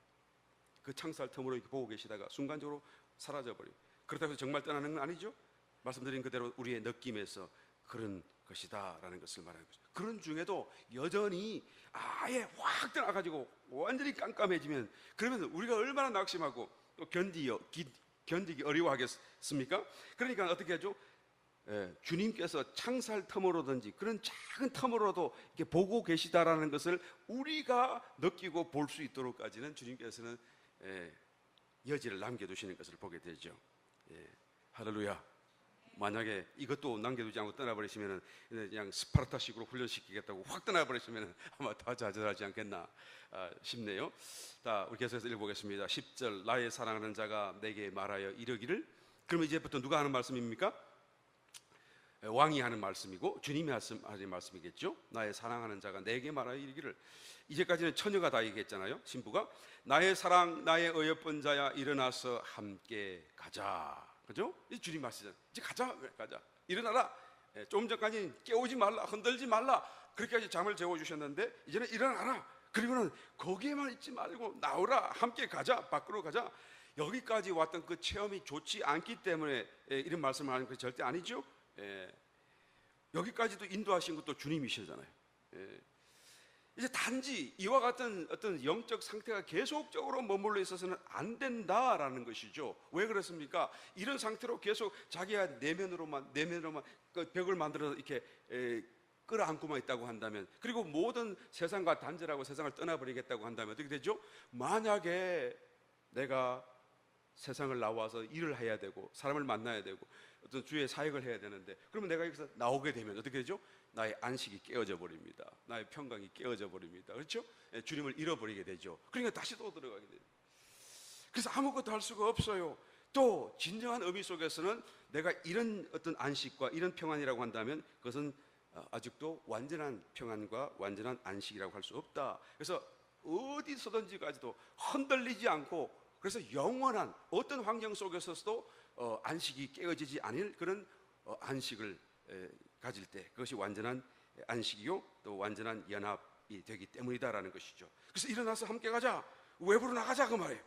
Speaker 1: 그 창살 틈으로 이렇게 보고 계시다가 순간적으로 사라져 버리고, 그렇다고 해서 정말 떠나는 건 아니죠. 말씀드린 그대로 우리의 느낌에서 그런 것이다라는 것을 말하는 거죠. 그런 중에도 여전히 아예 확 떠나가지고 완전히 깜깜해지면, 그러면 우리가 얼마나 낙심하고 또 견디기 어려워하겠습니까? 그러니까 어떻게 하죠? 주님께서 창살 틈으로든지 그런 작은 틈으로도 이렇게 보고 계시다라는 것을 우리가 느끼고 볼 수 있도록까지는 주님께서는 여지를 남겨두시는 것을 보게 되죠. 할렐루야. 만약에 이것도 남겨두지 않고 떠나버리시면 그냥 스파르타식으로 훈련시키겠다고 확 떠나버리시면 아마 더 좌절하지 않겠나 싶네요. 자, 우리 계속해서 읽어보겠습니다. 10절, 나의 사랑하는 자가 내게 말하여 이르기를. 그러면 이제부터 누가 하는 말씀입니까? 왕이 하는 말씀이고 주님이 하는 말씀이겠죠. 나의 사랑하는 자가 내게 말하여 이르기를. 이제까지는 처녀가 다 얘기했잖아요. 신부가 나의 사랑, 나의 어여쁜 자야, 일어나서 함께 가자. 그죠? 이 주님 말씀이잖아요. 이제 가자, 일어나라. 좀 전까지 깨우지 말라, 흔들지 말라, 그렇게까지 잠을 재워주셨는데 이제는 일어나라. 그리고는 거기에만 있지 말고 나오라, 함께 가자, 밖으로 가자. 여기까지 왔던 그 체험이 좋지 않기 때문에 이런 말씀을 하는 것이 절대 아니죠. 여기까지도 인도하신 것도 주님이시잖아요. 이제 단지 이와 같은 어떤 영적 상태가 계속적으로 머물러 있어서는 안 된다라는 것이죠. 왜 그렇습니까? 이런 상태로 계속 자기가 내면으로만 그 벽을 만들어서 이렇게 끌어안고만 있다고 한다면, 그리고 모든 세상과 단절하고 세상을 떠나버리겠다고 한다면 어떻게 되죠? 만약에 내가 세상을 나와서 일을 해야 되고 사람을 만나야 되고 어떤 주의 사역을 해야 되는데, 그러면 내가 여기서 나오게 되면 어떻게 되죠? 나의 안식이 깨어져 버립니다. 나의 평강이 깨어져 버립니다. 그렇죠? 주님을 잃어버리게 되죠. 그러니까 다시 또 들어가게 돼요. 그래서 아무것도 할 수가 없어요. 또 진정한 의미 속에서는 내가 이런 어떤 안식과 이런 평안이라고 한다면 그것은 아직도 완전한 평안과 완전한 안식이라고 할 수 없다. 그래서 어디서든지까지도 흔들리지 않고, 그래서 영원한 어떤 환경 속에서도 안식이 깨어지지 않을 그런 안식을 가질 때, 그것이 완전한 안식이요 또 완전한 연합이 되기 때문이다라는 것이죠. 그래서 일어나서 함께 가자, 외부로 나가자, 그 말이에요.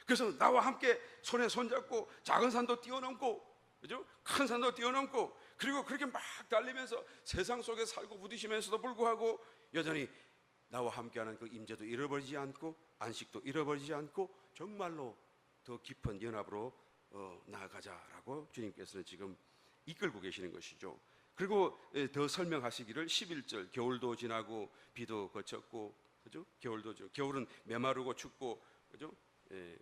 Speaker 1: 그래서 나와 함께 손에 손잡고 작은 산도 뛰어넘고, 그죠? 큰 산도 뛰어넘고, 그리고 그렇게 막 달리면서 세상 속에 살고 부딪히면서도 불구하고 여전히 나와 함께하는 그 임재도 잃어버리지 않고 안식도 잃어버리지 않고 정말로 더 깊은 연합으로 나아가자라고 주님께서는 지금 이끌고 계시는 것이죠. 그리고 더 설명하시기를 11절, 겨울도 지나고 비도 그쳤고, 그죠? 겨울은 메마르고 춥고, 그죠?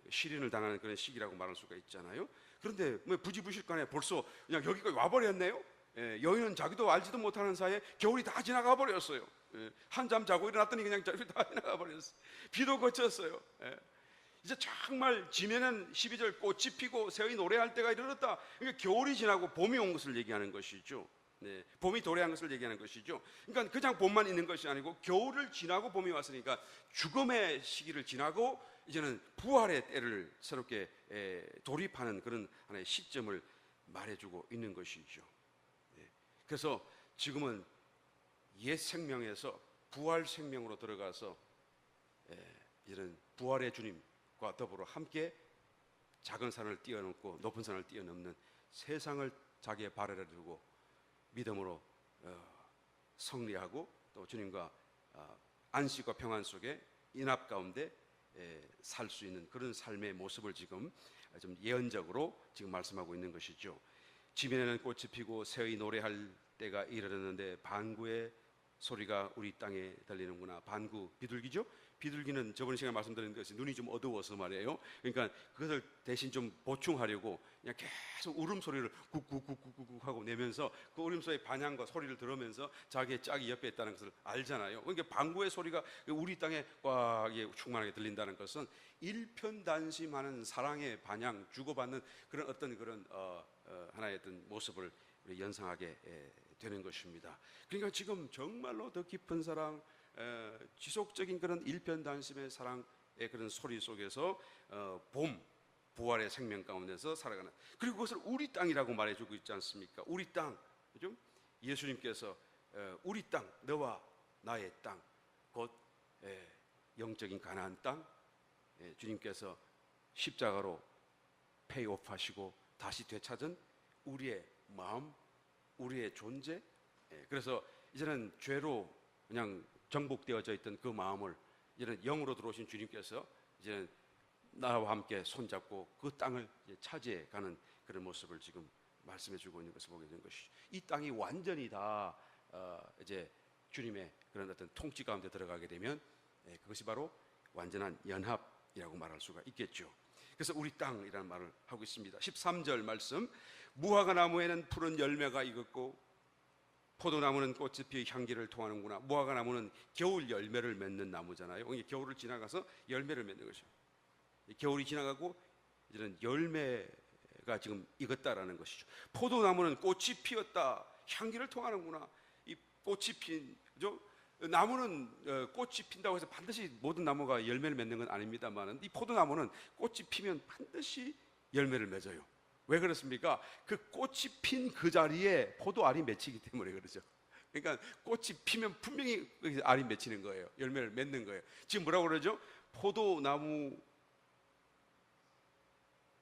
Speaker 1: 시련을 당하는 그런 시기라고 말할 수가 있잖아요. 그런데 뭐 부지부실간에 벌써 그냥 여기까지 와버렸네요. 여인은 자기도 알지도 못하는 사이에 겨울이 다 지나가 버렸어요. 한잠 자고 일어났더니 그냥 겨울이 다 지나가 버렸어요. 비도 그쳤어요. 이제 정말 지면은 12절 꽃이 피고 새의 노래할 때가 이르렀다. 그러니까 겨울이 지나고 봄이 온 것을 얘기하는 것이죠. 봄이 도래한 것을 얘기하는 것이죠. 그러니까 그냥 봄만 있는 것이 아니고 겨울을 지나고 봄이 왔으니까 죽음의 시기를 지나고 이제는 부활의 때를 새롭게 돌입하는 그런 하나의 시점을 말해주고 있는 것이죠. 그래서 지금은 옛 생명에서 부활 생명으로 들어가서 이런 부활의 주님과 더불어 함께 작은 산을 뛰어넘고 높은 산을 뛰어넘는 세상을 자기의 발 아래 두고 믿음으로 승리하고 또 주님과 안식과 평안 속에 인합 가운데 살 수 있는 그런 삶의 모습을 지금 좀 예언적으로 지금 말씀하고 있는 것이죠. 지면에는 꽃이 피고 새의 노래할 때가 이르렀는데 반구의 소리가 우리 땅에 들리는구나. 반구, 비둘기죠? 비둘기는 저번 시간에 말씀드린 것이 눈이 좀 어두워서 말이에요. 그러니까 그것을 대신 좀 보충하려고 그냥 계속 울음소리를 꾹꾹꾹꾹꾹 하고 내면서 그 울음소리의 반향과 소리를 들으면서 자기의 짝이 옆에 있다는 것을 알잖아요. 그러니까 방구의 소리가 우리 땅에 꽉 충만하게 들린다는 것은 일편단심하는 사랑의 반향, 주고받는 그런 어떤 그런 하나의 어떤 모습을 연상하게 되는 것입니다. 그러니까 지금 정말로 더 깊은 사랑, 지속적인 그런 일편단심의 사랑, 그런 소리 속에서 봄, 부활의 생명 가운데서 살아가는, 그리고 그것을 우리 땅이라고 말해주고 있지 않습니까? 우리 땅, 그죠? 예수님께서 우리 땅, 너와 나의 땅, 곧 영적인 가나안 땅, 주님께서 십자가로 페이오프하시고 다시 되찾은 우리의 마음, 우리의 존재. 그래서 이제는 죄로 그냥 정복되어져 있던 그 마음을 이제는 영으로 들어오신 주님께서 이제는 나와 함께 손잡고 그 땅을 차지해 가는 그런 모습을 지금 말씀해주고 있는 것을 보게 되는 것이죠. 이 땅이 완전히 다 이제 주님의 그런 어떤 통치 가운데 들어가게 되면 그것이 바로 완전한 연합이라고 말할 수가 있겠죠. 그래서 우리 땅이라는 말을 하고 있습니다. 13절 말씀, 무화과 나무에는 푸른 열매가 익었고 포도나무는 꽃이 피어 향기를 통하는구나. 무화과 나무는 겨울 열매를 맺는 나무잖아요. 겨울을 지나가서 열매를 맺는 것이죠. 겨울이 지나가고 이제는 열매가 지금 익었다라는 것이죠. 포도나무는 꽃이 피었다, 향기를 통하는구나. 이 꽃이 핀, 그죠? 나무는 꽃이 핀다고 해서 반드시 모든 나무가 열매를 맺는 건 아닙니다만, 이 포도나무는 꽃이 피면 반드시 열매를 맺어요. 왜 그렇습니까? 그 꽃이 핀 그 자리에 포도알이 맺히기 때문에 그러죠. 그러니까 꽃이 피면 분명히 알이 맺히는 거예요. 열매를 맺는 거예요. 지금 뭐라고 그러죠? 포도나무는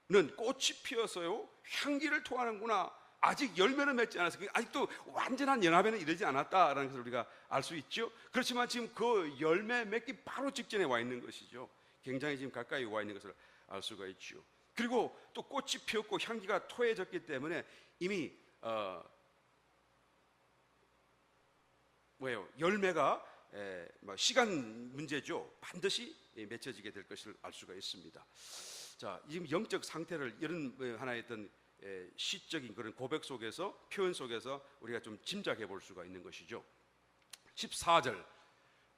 Speaker 1: 꽃이 피어서요 향기를 토하는구나. 아직 열매는 맺지 않았어요. 아직도 완전한 연합에는 이르지 않았다라는 것을 우리가 알 수 있죠. 그렇지만 지금 그 열매 맺기 바로 직전에 와 있는 것이죠. 굉장히 지금 가까이 와 있는 것을 알 수가 있죠. 그리고 또 꽃이 피었고 향기가 토해졌기 때문에 이미 뭐예요? 열매가 시간 문제죠. 반드시 맺혀지게 될 것을 알 수가 있습니다. 자, 지금 영적 상태를 이런 하나의 어떤 시적인 그런 고백 속에서, 표현 속에서 우리가 좀 짐작해 볼 수가 있는 것이죠. 14절,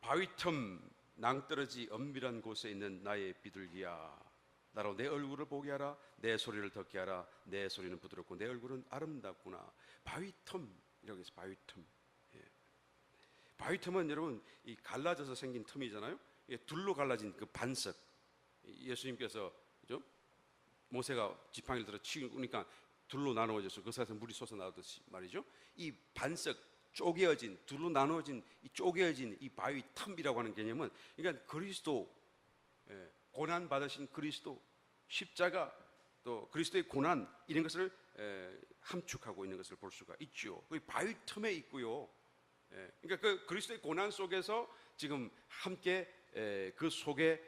Speaker 1: 바위틈 낭떠러지 엄밀한 곳에 있는 나의 비둘기야, 나로 내 얼굴을 보게 하라, 내 소리를 듣게 하라. 내 소리는 부드럽고 내 얼굴은 아름답구나. 바위틈, 이라고 해서 바위틈. 바위틈은 여러분 이 갈라져서 생긴 틈이잖아요. 둘로 갈라진 그 반석. 예수님께서 그죠? 모세가 지팡이를 들어 치우니까 둘로 나누어져서 그 사이에서 물이 솟아 나오듯이 말이죠. 이 반석 쪼개어진, 둘로 나누어진 이 쪼개어진 이 바위 틈이라고 하는 개념은, 그러니까 그리스도, 고난 받으신 그리스도, 십자가, 또 그리스도의 고난, 이런 것을 함축하고 있는 것을 볼 수가 있죠. 그 바위 틈에 있고요. 그러니까 그 그리스도의 고난 속에서 지금 함께 그 속에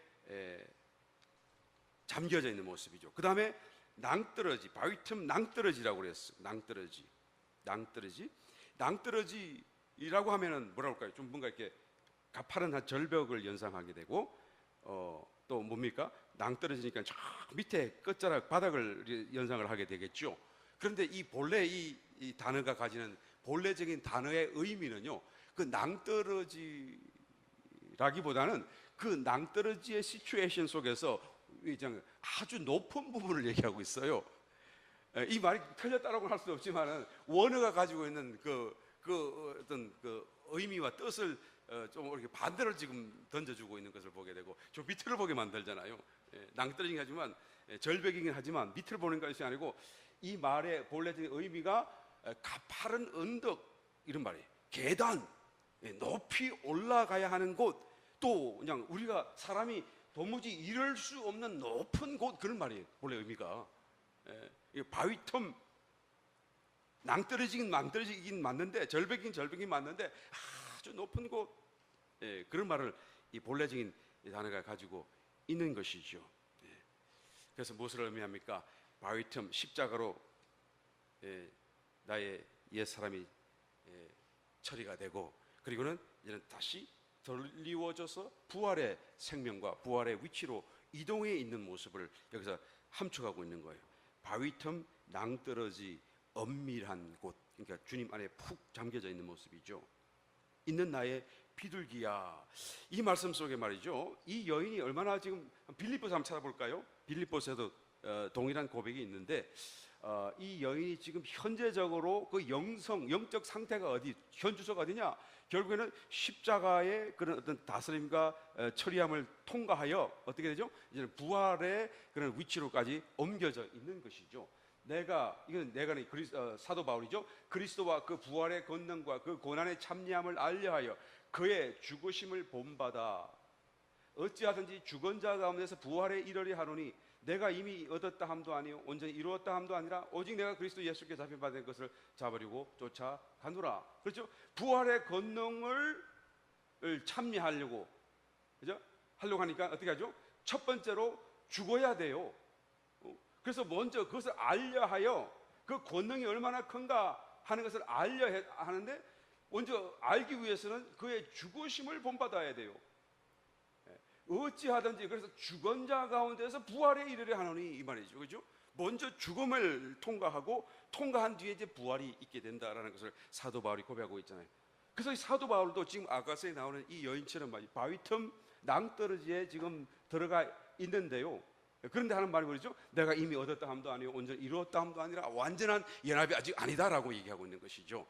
Speaker 1: 잠겨져 있는 모습이죠. 그 다음에 낭떠러지, 바위틈 낭떠러지라고 그랬어요. 낭떠러지라고 하면은 뭐라고 할까요? 좀 뭔가 이렇게 가파른 한 절벽을 연상하게 되고, 또 뭡니까? 낭떠러지니까 저 밑에 끝자락 바닥을 연상을 하게 되겠죠. 그런데 이 본래 이 단어가 가지는 본래적인 단어의 의미는요, 그 낭떠러지라기보다는 그 낭떠러지의 시츄에이션 속에서 아주 높은 부분을 얘기하고 있어요. 이 말이 틀렸다라고 할 수 없지만은 원어가 가지고 있는 그 어떤 그 의미와 뜻을 좀 이렇게 반대로 지금 던져주고 있는 것을 보게 되고, 저 밑을 보게 만들잖아요. 낭떠러지긴 하지만, 절벽이긴 하지만 밑을 보는 것이 아니고, 이 말의 본래적인 의미가 가파른 언덕, 이런 말이에요. 계단, 높이 올라가야 하는 곳, 또 그냥 우리가 사람이 도무지 이룰 수 없는 높은 곳, 그런 말이에요. 본래 의미가. 바위틈, 낭떠러지긴 맞는데, 절벽이긴 맞는데 아주 높은 곳, 그런 말을 이 본래적인 단어가 가지고 있는 것이죠. 그래서 무엇을 의미합니까? 바위틈, 십자가로 나의 옛 사람이 처리가 되고, 그리고는 이제는 다시 덜리워져서 부활의 생명과 부활의 위치로 이동해 있는 모습을 여기서 함축하고 있는 거예요. 바위틈, 낭떠러지, 엄밀한 곳, 그러니까 주님 안에 푹 잠겨져 있는 모습이죠. 있는 나의 비둘기야. 이 말씀 속에 말이죠, 이 여인이 얼마나 지금, 빌립보서 한번 찾아볼까요? 빌립보서에도 동일한 고백이 있는데 이 여인이 지금 현재적으로 그 영적 상태가 현주소가 어디냐? 결국에는 십자가의 그런 어떤 다스림과 처리함을 통과하여 어떻게 되죠? 이제 부활의 그런 위치로까지 옮겨져 있는 것이죠. 이건 사도 바울이죠. 그리스도와 그 부활의 권능과 그 고난의 참여함을 알려하여 그의 죽으심을 본받아 어찌하든지 죽은 자 가운데서 부활에 이르려 하노니 내가 이미 얻었다 함도 아니요 온전히 이루었다 함도 아니라 오직 내가 그리스도 예수께 잡힌 바 된 것을 잡으려고 쫓아가노라. 그렇죠? 부활의 권능을 참여하려고, 그죠? 하려고 하니까 어떻게 하죠? 첫 번째로 죽어야 돼요. 그래서 먼저 그것을 알려하여 그 권능이 얼마나 큰가 하는 것을 알려 하는데, 먼저 알기 위해서는 그의 죽으심을 본받아야 돼요. 어찌하든지, 그래서 죽은 자 가운데서 부활에 이르려 하노니 이 말이죠. 그죠? 먼저 죽음을 통과한 뒤에 이제 부활이 있게 된다라는 것을 사도 바울이 고백하고 있잖아요. 그래서 이 사도 바울도 지금 아가서에 나오는 이 여인처럼 바위 틈 낭떠러지에 지금 들어가 있는데요. 그런데 하는 말이 뭐죠? 내가 이미 얻었다 함도 아니요 온전히 이루었다 함도 아니라 완전한 연합이 아직 아니다라고 얘기하고 있는 것이죠.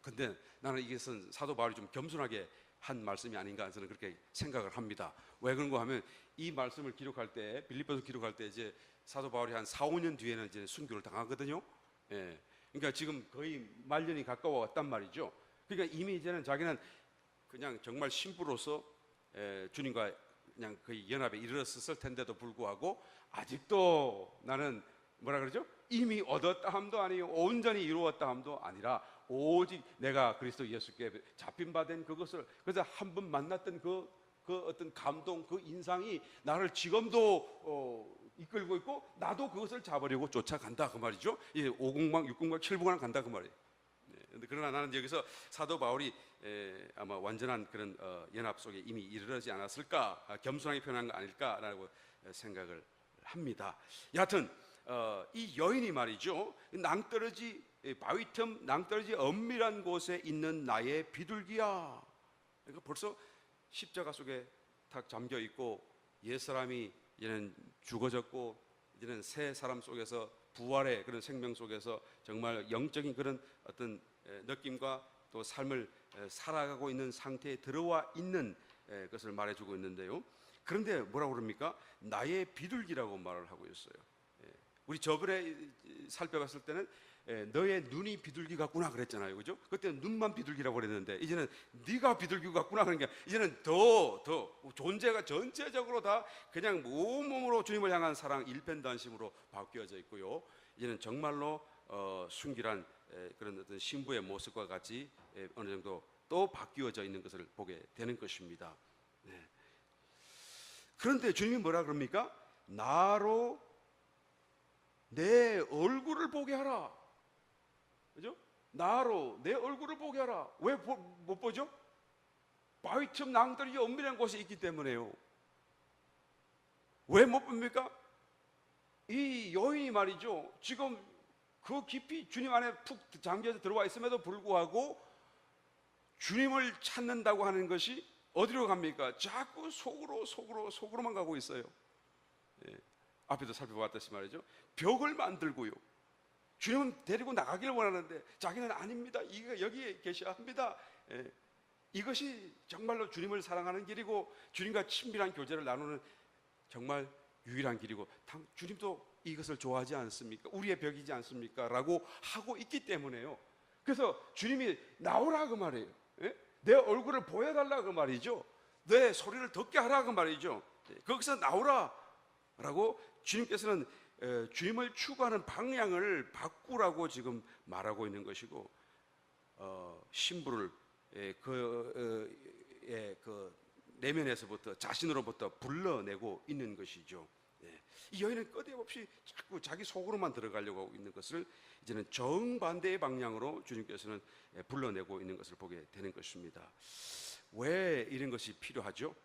Speaker 1: 근데 나는 이것은 사도 바울이 좀 겸손하게 한 말씀이 아닌가 저는 그렇게 생각을 합니다. 왜 그런가 하면 이 말씀을 기록할 때, 빌립보서 기록할 때 이제 사도 바울이 한 4, 5년 뒤에는 이제 순교를 당하거든요. 그러니까 지금 거의 말년이 가까워 왔단 말이죠. 그러니까 이미 이제는 자기는 그냥 정말 신부로서 주님과 그냥 거의 연합에 이르렀을 텐데도 불구하고 아직도 나는 뭐라 그러죠? 이미 얻었다 함도 아니요 온전히 이루었다 함도 아니라 오직 내가 그리스도 예수께 잡힌 바 된 그것을, 그래서 한 번 만났던 그 어떤 감동, 그 인상이 나를 지금도 이끌고 있고 나도 그것을 잡으려고 쫓아간다 그 말이죠. 5공방, 6공방, 7공방 간다 그 말이에요. 그러나 나는 여기서 사도 바울이 아마 완전한 그런 연합 속에 이미 이르지 않았을까, 겸손하게 표현한 거 아닐까라고 생각을 합니다. 여하튼 이 여인이 말이죠, 바위 틈 낭떠러지 엄밀한 곳에 있는 나의 비둘기야. 그러니까 벌써 십자가 속에 탁 잠겨 있고 옛사람이 이제는 죽어졌고 이제는 새 사람 속에서 부활의 그런 생명 속에서 정말 영적인 그런 어떤 느낌과 또 삶을 살아가고 있는 상태에 들어와 있는 것을 말해주고 있는데요. 그런데 뭐라고 그럽니까? 나의 비둘기라고 말을 하고 있어요. 우리 저번에 살펴봤을 때는 너의 눈이 비둘기 같구나 그랬잖아요. 그죠? 그때는 눈만 비둘기라고 그랬는데 이제는 네가 비둘기 같구나 그러니까 이제는 더 존재가 전체적으로 다 그냥 온몸으로 주님을 향한 사랑 일편단심으로 바뀌어져 있고요. 이제는 정말로 순결한 그런 어떤 신부의 모습과 같이 어느 정도 또 바뀌어져 있는 것을 보게 되는 것입니다. 그런데 주님이 뭐라 그럽니까? 나로 내 얼굴을 보게 하라. 그죠? 나로 내 얼굴을 보게 하라. 왜 못 보죠? 바위 틈 낭떠러지 엄밀한 곳에 있기 때문에요. 왜 못 봅니까? 이 여인이 말이죠, 지금 그 깊이 주님 안에 푹 잠겨서 들어와 있음에도 불구하고 주님을 찾는다고 하는 것이 어디로 갑니까? 자꾸 속으로만 가고 있어요. 앞에도 살펴봤듯이 말이죠, 벽을 만들고요, 주님은 데리고 나가기를 원하는데 자기는 아닙니다, 이거 여기에 계셔야 합니다. 이것이 정말로 주님을 사랑하는 길이고 주님과 친밀한 교제를 나누는 정말 유일한 길이고, 주님도 이것을 좋아하지 않습니까? 우리의 벽이지 않습니까? 라고 하고 있기 때문에요. 그래서 주님이 나오라 그 말이에요. 내 얼굴을 보여달라 그 말이죠. 내 소리를 듣게 하라 그 말이죠. 거기서 나오라 라고 주님께서는 주님을 추구하는 방향을 바꾸라고 지금 말하고 있는 것이고, 신부를 그 내면에서부터, 자신으로부터 불러내고 있는 것이죠. 이 여인은 끄대없이 자꾸 자기 속으로만 들어가려고 하고 있는 것을 이제는 정반대의 방향으로 주님께서는 불러내고 있는 것을 보게 되는 것입니다. 왜 이런 것이 필요하죠?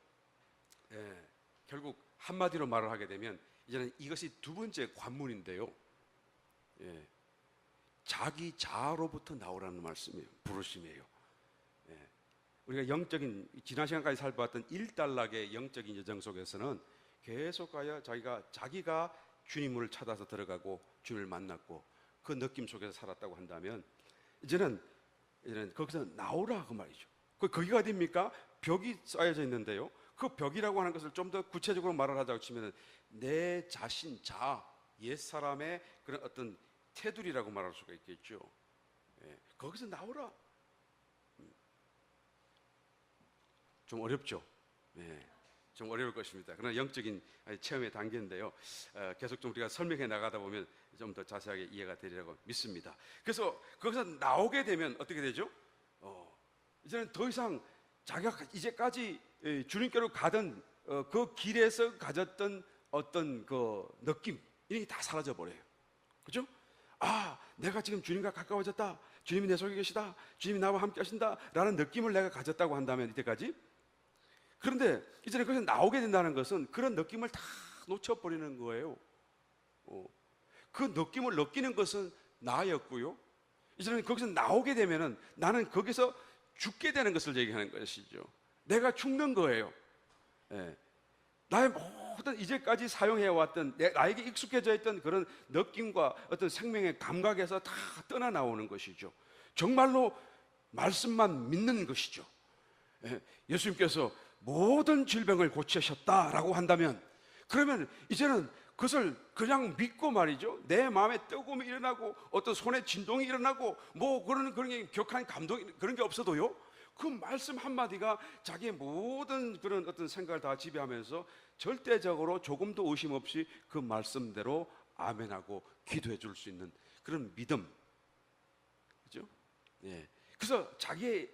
Speaker 1: 결국 한마디로 말을 하게 되면 이제는 이것이 두 번째 관문인데요, 자기 자아로부터 나오라는 말씀이에요. 부르심이에요. 우리가 영적인, 지난 시간까지 살펴봤던 일단락의 영적인 여정 속에서는 계속 가야 자기가 주님을 찾아서 들어가고 주님을 만났고 그 느낌 속에서 살았다고 한다면 이제는 거기서 나오라 그 말이죠. 거기가 어디입니까? 벽이 쌓여져 있는데요. 그 벽이라고 하는 것을 좀 더 구체적으로 말을 하자고 치면 내 자신, 옛사람의 그런 어떤 테두리라고 말할 수가 있겠죠. 거기서 나오라. 좀 어렵죠. 좀 어려울 것입니다. 그러나 영적인 체험의 단계인데요. 계속 좀 우리가 설명해 나가다 보면 좀 더 자세하게 이해가 되리라고 믿습니다. 그래서 거기서 나오게 되면 어떻게 되죠? 이제는 더 이상 자기가 이제까지 주님께로 가던 그 길에서 가졌던 어떤 그 느낌 이런 게 다 사라져 버려요. 그렇죠? 내가 지금 주님과 가까워졌다. 주님이 내 속에 계시다. 주님이 나와 함께 하신다. 라는 느낌을 내가 가졌다고 한다면 이때까지. 그런데 이제는 거기서 나오게 된다는 것은 그런 느낌을 다 놓쳐버리는 거예요. 그 느낌을 느끼는 것은 나였고요. 이제는 거기서 나오게 되면은 나는 거기서 죽게 되는 것을 얘기하는 것이죠. 내가 죽는 거예요. 나의 모든 이제까지 사용해왔던 나에게 익숙해져 있던 그런 느낌과 어떤 생명의 감각에서 다 떠나나오는 것이죠. 정말로 말씀만 믿는 것이죠. 예수님께서 모든 질병을 고치셨다라고 한다면 그러면 이제는 그것을 그냥 믿고 말이죠. 내 마음에 뜨거움이 일어나고 어떤 손에 진동이 일어나고 뭐 그런 게 격한 감동 그런 게 없어도요. 그 말씀 한마디가 자기의 모든 그런 어떤 생각을 다 지배하면서 절대적으로 조금도 의심 없이 그 말씀대로 아멘하고 기도해 줄 수 있는 그런 믿음. 그죠? 그래서 자기의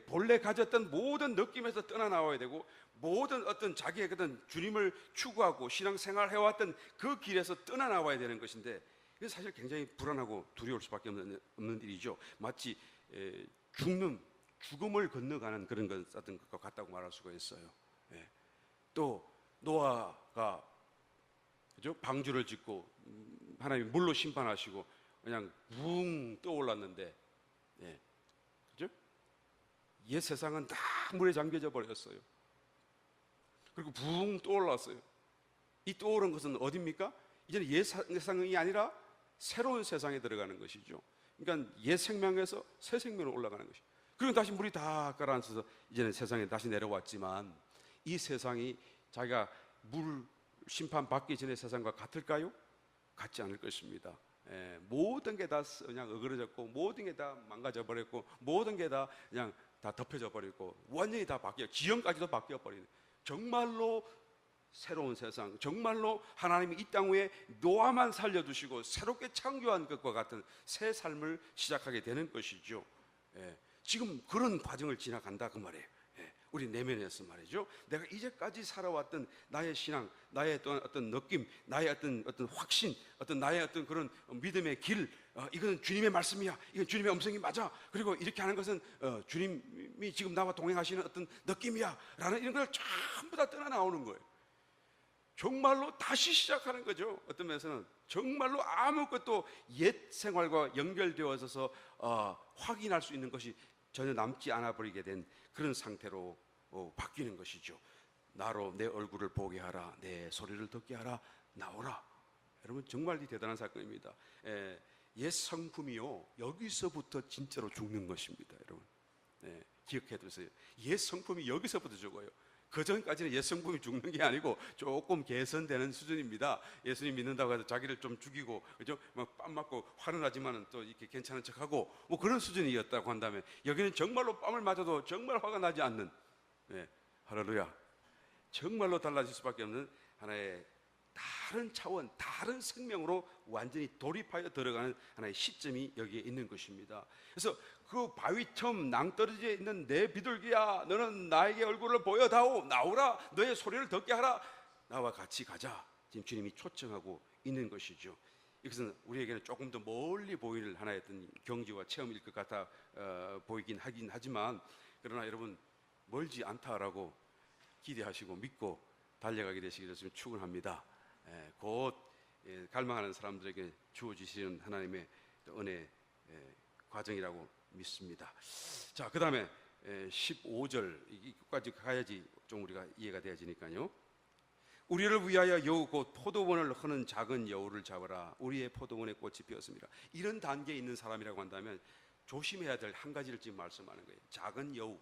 Speaker 1: 본래 가졌던 모든 느낌에서 떠나나와야 되고 모든 어떤 자기의 어떤 주님을 추구하고 신앙생활 해왔던 그 길에서 떠나나와야 되는 것인데 이게 사실 굉장히 불안하고 두려울 수밖에 없는 일이죠. 마치 죽음을 건너가는 그런 것 같다고 말할 수가 있어요. 또 노아가 그죠? 방주를 짓고 하나님이 물로 심판하시고 그냥 붕 떠올랐는데 그죠? 옛 세상은 다 물에 잠겨져 버렸어요. 그리고 붕 떠올랐어요. 이 떠오른 것은 어디입니까? 이제는 옛 세상이 아니라 새로운 세상에 들어가는 것이죠. 그러니까 옛 생명에서 새 생명으로 올라가는 것이죠. 그리고 다시 물이 다 가라앉아서 이제는 세상에 다시 내려왔지만 이 세상이 자기가 물 심판 받기 전의 세상과 같을까요? 같지 않을 것입니다. 모든 게 다 그냥 어그러졌고 모든 게 다 망가져 버렸고 모든 게 다 그냥 다 덮여져 버리고 완전히 다 바뀌어 지형까지도 바뀌어 버리는 정말로 새로운 세상, 정말로 하나님이 이 땅 위에 노아만 살려두시고 새롭게 창조한 것과 같은 새 삶을 시작하게 되는 것이죠. 지금 그런 과정을 지나간다 그 말이에요. 우리 내면에서 말이죠. 내가 이제까지 살아왔던 나의 신앙, 나의 어떤 느낌, 나의 어떤 확신, 나의 어떤 그런 믿음의 길, 이건 주님의 말씀이야. 이건 주님의 음성이 맞아. 그리고 이렇게 하는 것은 주님이 지금 나와 동행하시는 어떤 느낌이야. 라는 이런 걸 전부 다 떠나 나오는 거예요. 정말로 다시 시작하는 거죠. 어떤 면에서는 정말로 아무것도 옛 생활과 연결되어서 확인할 수 있는 것이 전혀 남지 않아 버리게 된 그런 상태로 바뀌는 것이죠. 나로 내 얼굴을 보게 하라, 내 소리를 듣게 하라, 나오라. 여러분 정말 대단한 사건입니다. 옛 성품이요 여기서부터 진짜로 죽는 것입니다. 여러분 기억해 두세요. 옛 성품이 여기서부터 죽어요. 그 전까지는 옛 성품이 죽는 게 아니고 조금 개선되는 수준입니다. 예수님 믿는다고 해서 자기를 좀 죽이고 그죠? 막 뺨 맞고 화는 나지만은 또 이렇게 괜찮은 척하고 뭐 그런 수준이었다고 한다면 여기는 정말로 뺨을 맞아도 정말 화가 나지 않는 할렐루야. 정말로 달라질 수밖에 없는 하나의 다른 차원, 다른 생명으로 완전히 돌입하여 들어가는 하나의 시점이 여기에 있는 것입니다. 그래서 그 바위 틈 낭떠러지에 있는 내 비둘기야, 너는 나에게 얼굴을 보여다오. 나오라. 너의 소리를 듣게 하라. 나와 같이 가자. 지금 주님이 초청하고 있는 것이죠. 이것은 우리에게는 조금 더 멀리 보이는 하나의 어떤 경지와 체험일 것 같아 보이긴 하지만 그러나 여러분 멀지 않다라고 기대하시고 믿고 달려가게 되시기를 좀 축원합니다. 곧 갈망하는 사람들에게 주어지시는 하나님의 은혜 과정이라고 믿습니다. 자, 그 다음에 15절 이까지 가야지 좀 우리가 이해가 되어지니까요. 우리를 위하여 여우 곧 포도원을 허는 작은 여우를 잡아라. 우리의 포도원에 꽃이 피었습니다. 이런 단계에 있는 사람이라고 한다면 조심해야 될 한 가지를 지금 말씀하는 거예요. 작은 여우,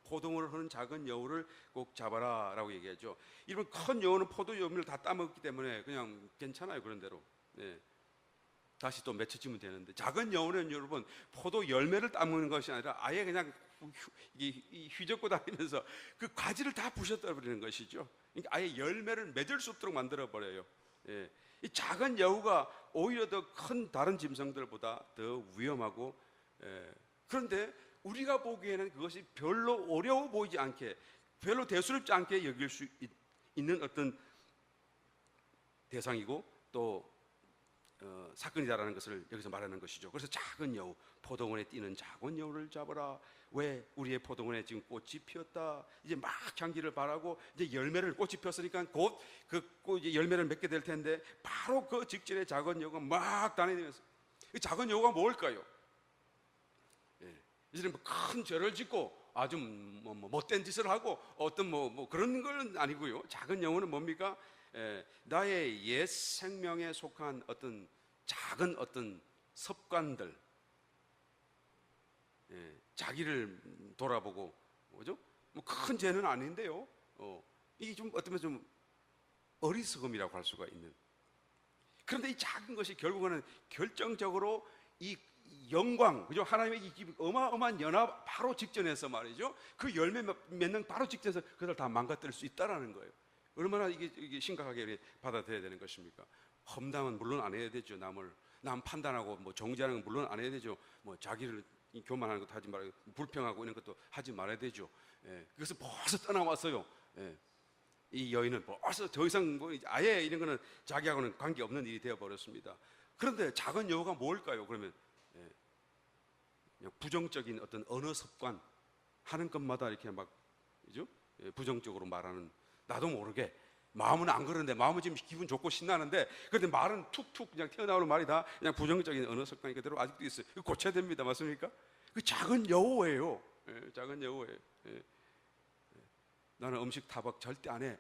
Speaker 1: 포도원을 허는 작은 여우를 꼭 잡아라 라고 얘기하죠. 이런 큰 여우는 포도 열매를 다 따먹기 때문에 그냥 괜찮아요. 그런 대로. 네. 다시 또 맺혀지면 되는데, 작은 여우는 여러분 포도 열매를 따먹는 것이 아니라 아예 그냥 휘젓고 다니면서 그 가지를 다 부셔버리는 것이죠. 그러니까 아예 열매를 맺을 수 없도록 만들어 버려요. 예. 이 작은 여우가 오히려 더 큰 다른 짐승들보다 더 위험하고, 그런데 우리가 보기에는 그것이 별로 어려워 보이지 않게, 별로 대수롭지 않게 여길 수 있는 어떤 대상이고 또 사건이다라는 것을 여기서 말하는 것이죠. 그래서 작은 여우, 포도원에 뛰는 작은 여우를 잡아라. 왜? 우리의 포도원에 지금 꽃이 피었다. 이제 막 향기를 바라고 이제 열매를, 꽃이 피었으니까 곧 그 이제 열매를 맺게 될 텐데, 바로 그 직전에 작은 여우가 막 다니면서, 이 작은 여우가 뭘까요? 이제는 큰 죄를 짓고 아주 못된 짓을 하고 어떤 그런 건 아니고요. 작은 여우는 뭡니까? 나의 옛 생명에 속한 어떤 작은 어떤 습관들, 자기를 돌아보고, 뭐죠? 큰 죄는 아닌데요. 이게 좀 어쩌면 좀 어리석음이라고 할 수가 있는. 그런데 이 작은 것이 결국은 결정적으로 이 영광, 그죠? 하나님의 이 어마어마한 연합 바로 직전에서 말이죠. 그 열매 맺는 바로 직전에서 그걸 다 망가뜨릴 수 있다라는 거예요. 얼마나 이게 심각하게 받아들여야 되는 것입니까? 험담은 물론 안 해야 되죠. 남 판단하고 정죄하는 건 물론 안 해야 되죠. 자기를 교만하는 것도 하지 말아요. 불평하고 이런 것도 하지 말아야 되죠. 그래서 벌써 떠나왔어요. 이 여인은 벌써 더 이상 아예 이런 거는 자기하고는 관계없는 일이 되어버렸습니다. 그런데 작은 여우가 뭘까요? 그러면 부정적인 어떤 언어 습관, 하는 것마다 이렇게 막, 그죠? 부정적으로 말하는, 나도 모르게 마음은 안 그러는데, 마음은 지금 기분 좋고 신나는데, 그런데 말은 툭툭 그냥 튀어나오는 말이 다 그냥 부정적인 언어 습관이 그대로 아직도 있어요. 이거 고쳐야 됩니다. 맞습니까? 그 작은 여우예요. 작은 여우예요. 나는 음식 타박 절대 안 해.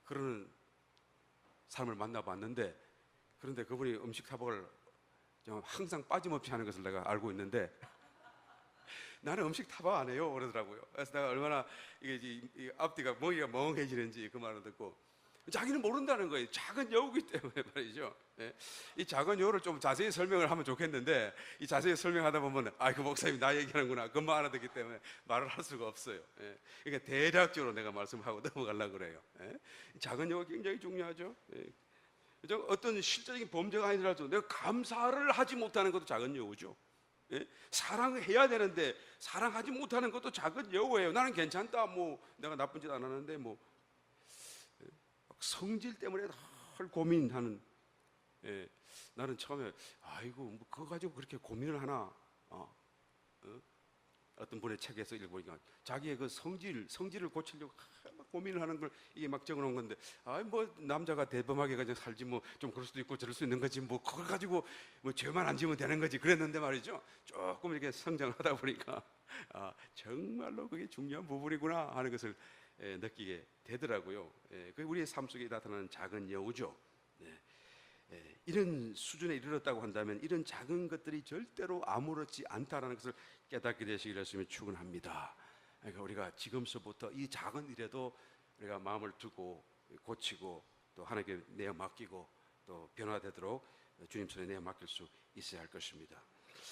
Speaker 1: 그러는 사람을 만나봤는데, 그런데 그분이 음식 타박을 항상 빠짐없이 하는 것을 내가 알고 있는데, 나는 음식 타박 안 해요 그러더라고요. 그래서 내가 얼마나 이게 앞뒤가 머리가 멍해지는지 그 말을 듣고, 자기는 모른다는 거예요. 작은 여우기 때문에 말이죠. 이 작은 여우를 좀 자세히 설명을 하면 좋겠는데, 이 자세히 설명하다 보면 그 목사님이 나 얘기하는구나, 그만 알아듣기 때문에 말을 할 수가 없어요. 그러니까 대략적으로 내가 말씀하고 넘어가려고 그래요. 작은 여우가 굉장히 중요하죠. 어떤 실제적인 범죄가 아니더라도 내가 감사를 하지 못하는 것도 작은 여우죠. 사랑해야 되는데 사랑하지 못하는 것도 작은 여우예요. 나는 괜찮다, 내가 나쁜 짓 안 하는데, 성질 때문에 늘 고민하는. 나는 처음에 그거 가지고 그렇게 고민을 하나. 어떤 분의 책에서 읽어보니까 자기의 그 성질을 고치려고 막 고민을 하는 걸 이게 막 적어놓은 건데, 남자가 대범하게 그냥 살지, 좀 그럴 수도 있고 저럴 수 있는 거지, 그걸 가지고 죄만 안 지면 되는 거지 그랬는데 말이죠. 조금 이렇게 성장하다 보니까 정말로 그게 중요한 부분이구나 하는 것을 느끼게 되더라고요. 그게 우리의 삶 속에 나타나는 작은 여우죠. 이런 수준에 이르렀다고 한다면 이런 작은 것들이 절대로 아무렇지 않다라는 것을 깨닫게 되시기를 했으면 축원합니다. 그러니까 우리가 지금서부터 이 작은 일에도 우리가 마음을 두고 고치고 또 하나님께 내어 맡기고 또 변화되도록 주님 손에 내어 맡길 수 있어야 할 것입니다.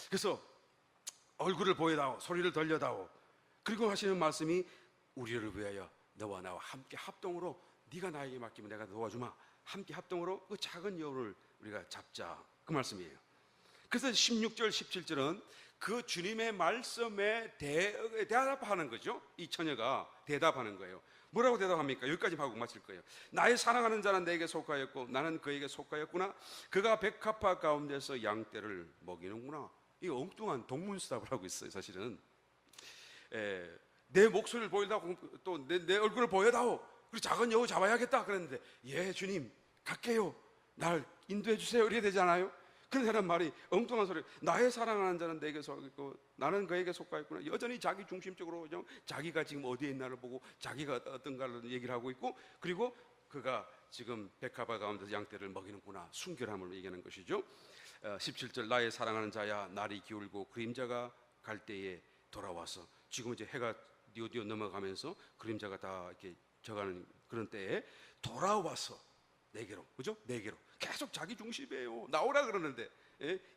Speaker 1: 그래서 얼굴을 보여다오, 소리를 들려다오. 그리고 하시는 말씀이 우리를 위하여 너와 나와 함께 합동으로, 네가 나에게 맡기면 내가 도와주마. 함께 합동으로 그 작은 여우를 우리가 잡자, 그 말씀이에요. 그래서 16절 17절은 그 주님의 말씀에 대답하는 거죠. 이 처녀가 대답하는 거예요. 뭐라고 대답합니까? 여기까지 하고 마칠 거예요. 나의 사랑하는 자는 내게 속하였고 나는 그에게 속하였구나. 그가 백합화 가운데서 양떼를 먹이는구나. 이 엉뚱한 동문서답을 하고 있어요. 사실은 내 목소리를 보여다오, 또 내 얼굴을 보여다오, 그리고 작은 여우 잡아야겠다 그랬는데, 예 주님 갈게요, 날 인도해 주세요 이래야 되잖아요. 그러는 말이 엉뚱한 소리. 나의 사랑하는 자는 내게 속하고 나는 그에게 속하였구나. 여전히 자기 중심적으로 자기가 지금 어디에 있나를 보고 자기가 어떤가를 얘기를 하고 있고, 그리고 그가 지금 백합화 가운데서 양떼를 먹이는구나, 순결함을 얘기하는 것이죠. 17절, 나의 사랑하는 자야, 날이 기울고 그림자가 갈 때에 돌아와서, 지금 이제 해가 뉘어뉘어 넘어가면서 그림자가 다 이렇게 져가는 그런 때에 돌아와서 내게로, 그죠? 내게로. 계속 자기 중심이에요. 나오라 그러는데,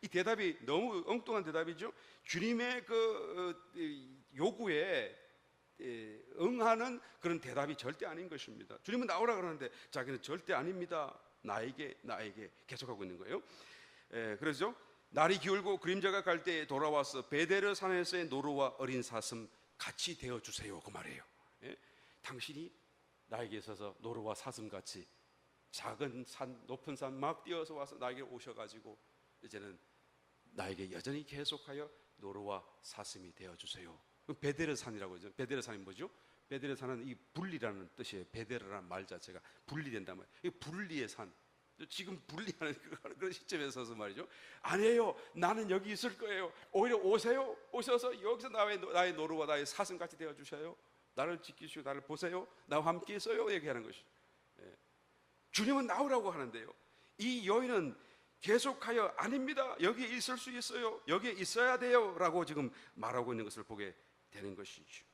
Speaker 1: 이 대답이 너무 엉뚱한 대답이죠. 주님의 그 요구에 응하는 그런 대답이 절대 아닌 것입니다. 주님은 나오라 그러는데 자기는 절대 아닙니다. 나에게 계속하고 있는 거예요. 그래서 날이 기울고 그림자가 갈 때에 돌아와서 베데르 산에서의 노루와 어린 사슴 같이 되어 주세요, 그 말이에요. 당신이 나에게 있어서 노루와 사슴같이 작은 산, 높은 산 막 뛰어서 와서 나에게 오셔가지고 이제는 나에게 여전히 계속하여 노루와 사슴이 되어 주세요. 베데르 산이라고 하죠. 베데르 산이 뭐죠? 베데르 산은 이 분리라는 뜻이에요. 베데르라는 말 자체가 분리된단 말이에요. 이 분리의 산. 지금 분리하는 그런 시점에 서서 말이죠. 아니에요. 나는 여기 있을 거예요. 오히려 오세요. 오셔서 여기서 나의 노루와 나의 사슴같이 되어 주셔요. 나를 지키시고 나를 보세요. 나와 함께 있어요. 얘기하는 것이죠. 주님은 나오라고 하는데요, 이 여인은 계속하여 아닙니다, 여기에 있을 수 있어요, 여기에 있어야 돼요 라고 지금 말하고 있는 것을 보게 되는 것이죠.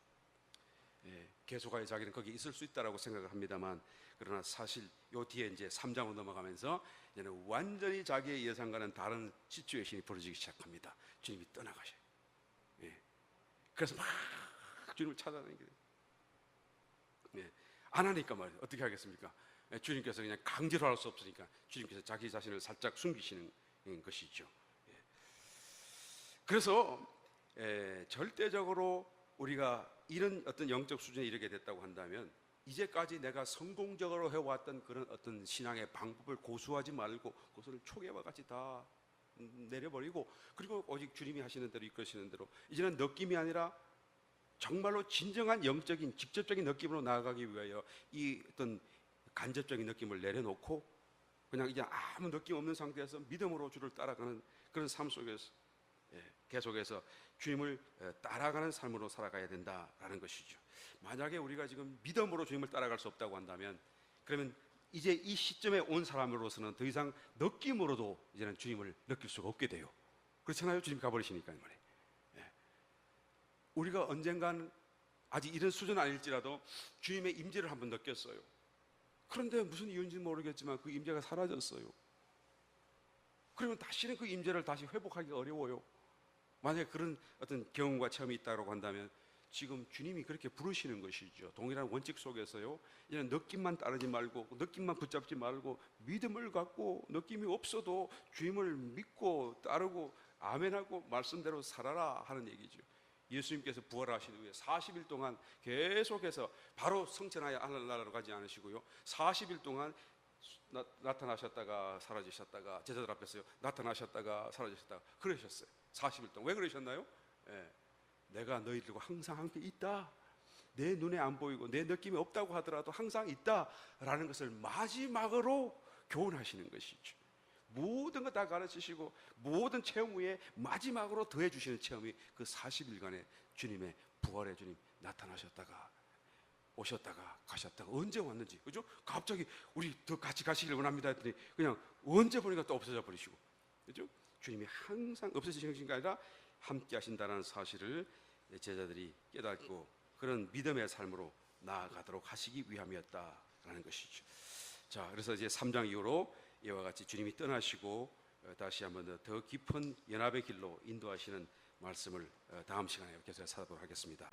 Speaker 1: 계속하여 자기는 거기 있을 수 있다라고 생각을 합니다만, 그러나 사실 요 뒤에 이제 3장으로 넘어가면서 이제는 완전히 자기의 예상과는 다른 시츄에이션이 벌어지기 시작합니다. 주님이 떠나가셔요. 그래서 막 주님을 찾아다니게 돼요. 안 하니까 말이에요. 어떻게 하겠습니까? 주님께서 그냥 강제로 할 수 없으니까 주님께서 자기 자신을 살짝 숨기시는 것이죠. 그래서 절대적으로 우리가 이런 어떤 영적 수준에 이르게 됐다고 한다면, 이제까지 내가 성공적으로 해왔던 그런 어떤 신앙의 방법을 고수하지 말고 그것을 초계와 같이 다 내려버리고, 그리고 오직 주님이 하시는 대로 이끄시는 대로 이제는 느낌이 아니라 정말로 진정한 영적인 직접적인 느낌으로 나아가기 위하여 이 어떤 간접적인 느낌을 내려놓고 그냥 이제 아무 느낌 없는 상태에서 믿음으로 주를 따라가는 그런 삶 속에서 계속해서 주님을 따라가는 삶으로 살아가야 된다라는 것이죠. 만약에 우리가 지금 믿음으로 주님을 따라갈 수 없다고 한다면, 그러면 이제 이 시점에 온 사람으로서는 더 이상 느낌으로도 이제는 주님을 느낄 수가 없게 돼요. 그렇잖아요. 주님 가버리시니까 말이에요. 우리가 언젠간 아직 이런 수준 아닐지라도 주님의 임재를 한번 느꼈어요. 그런데 무슨 이유인지는 모르겠지만 그 임재가 사라졌어요. 그러면 다시는 그 임재를 다시 회복하기 어려워요. 만약에 그런 어떤 경험과 체험이 있다고 한다면 지금 주님이 그렇게 부르시는 것이죠. 동일한 원칙 속에서요, 이런 느낌만 따르지 말고, 느낌만 붙잡지 말고, 믿음을 갖고 느낌이 없어도 주님을 믿고 따르고 아멘하고 말씀대로 살아라 하는 얘기죠. 예수님께서 부활하신 후에 40일 동안 계속해서 바로 성천하여 하늘나라로 가지 않으시고요, 40일 동안 나타나셨다가 사라지셨다가 제자들 앞에서요 나타나셨다가 사라지셨다가 그러셨어요. 40일 동안. 왜 그러셨나요? 내가 너희들과 항상 함께 있다, 내 눈에 안 보이고 내 느낌이 없다고 하더라도 항상 있다라는 것을 마지막으로 교훈하시는 것이죠. 모든 거 다 가르치시고 모든 체험 후에 마지막으로 더해 주시는 체험이 그 40일간의 주님의 부활의 주님 나타나셨다가 오셨다가 가셨다가 언제 왔는지, 그죠? 갑자기 우리 더 같이 가시길 원합니다 했더니 그냥 언제 보니까 또 없어져 버리시고, 그죠? 주님이 항상 없어지신 게 아니라 함께 하신다는 사실을 제자들이 깨닫고 그런 믿음의 삶으로 나아가도록 하시기 위함이었다라는 것이죠. 자, 그래서 이제 3장 이후로 이와 같이 주님이 떠나시고 다시 한번 더 깊은 연합의 길로 인도하시는 말씀을 다음 시간에 계속 살펴보도록 하겠습니다.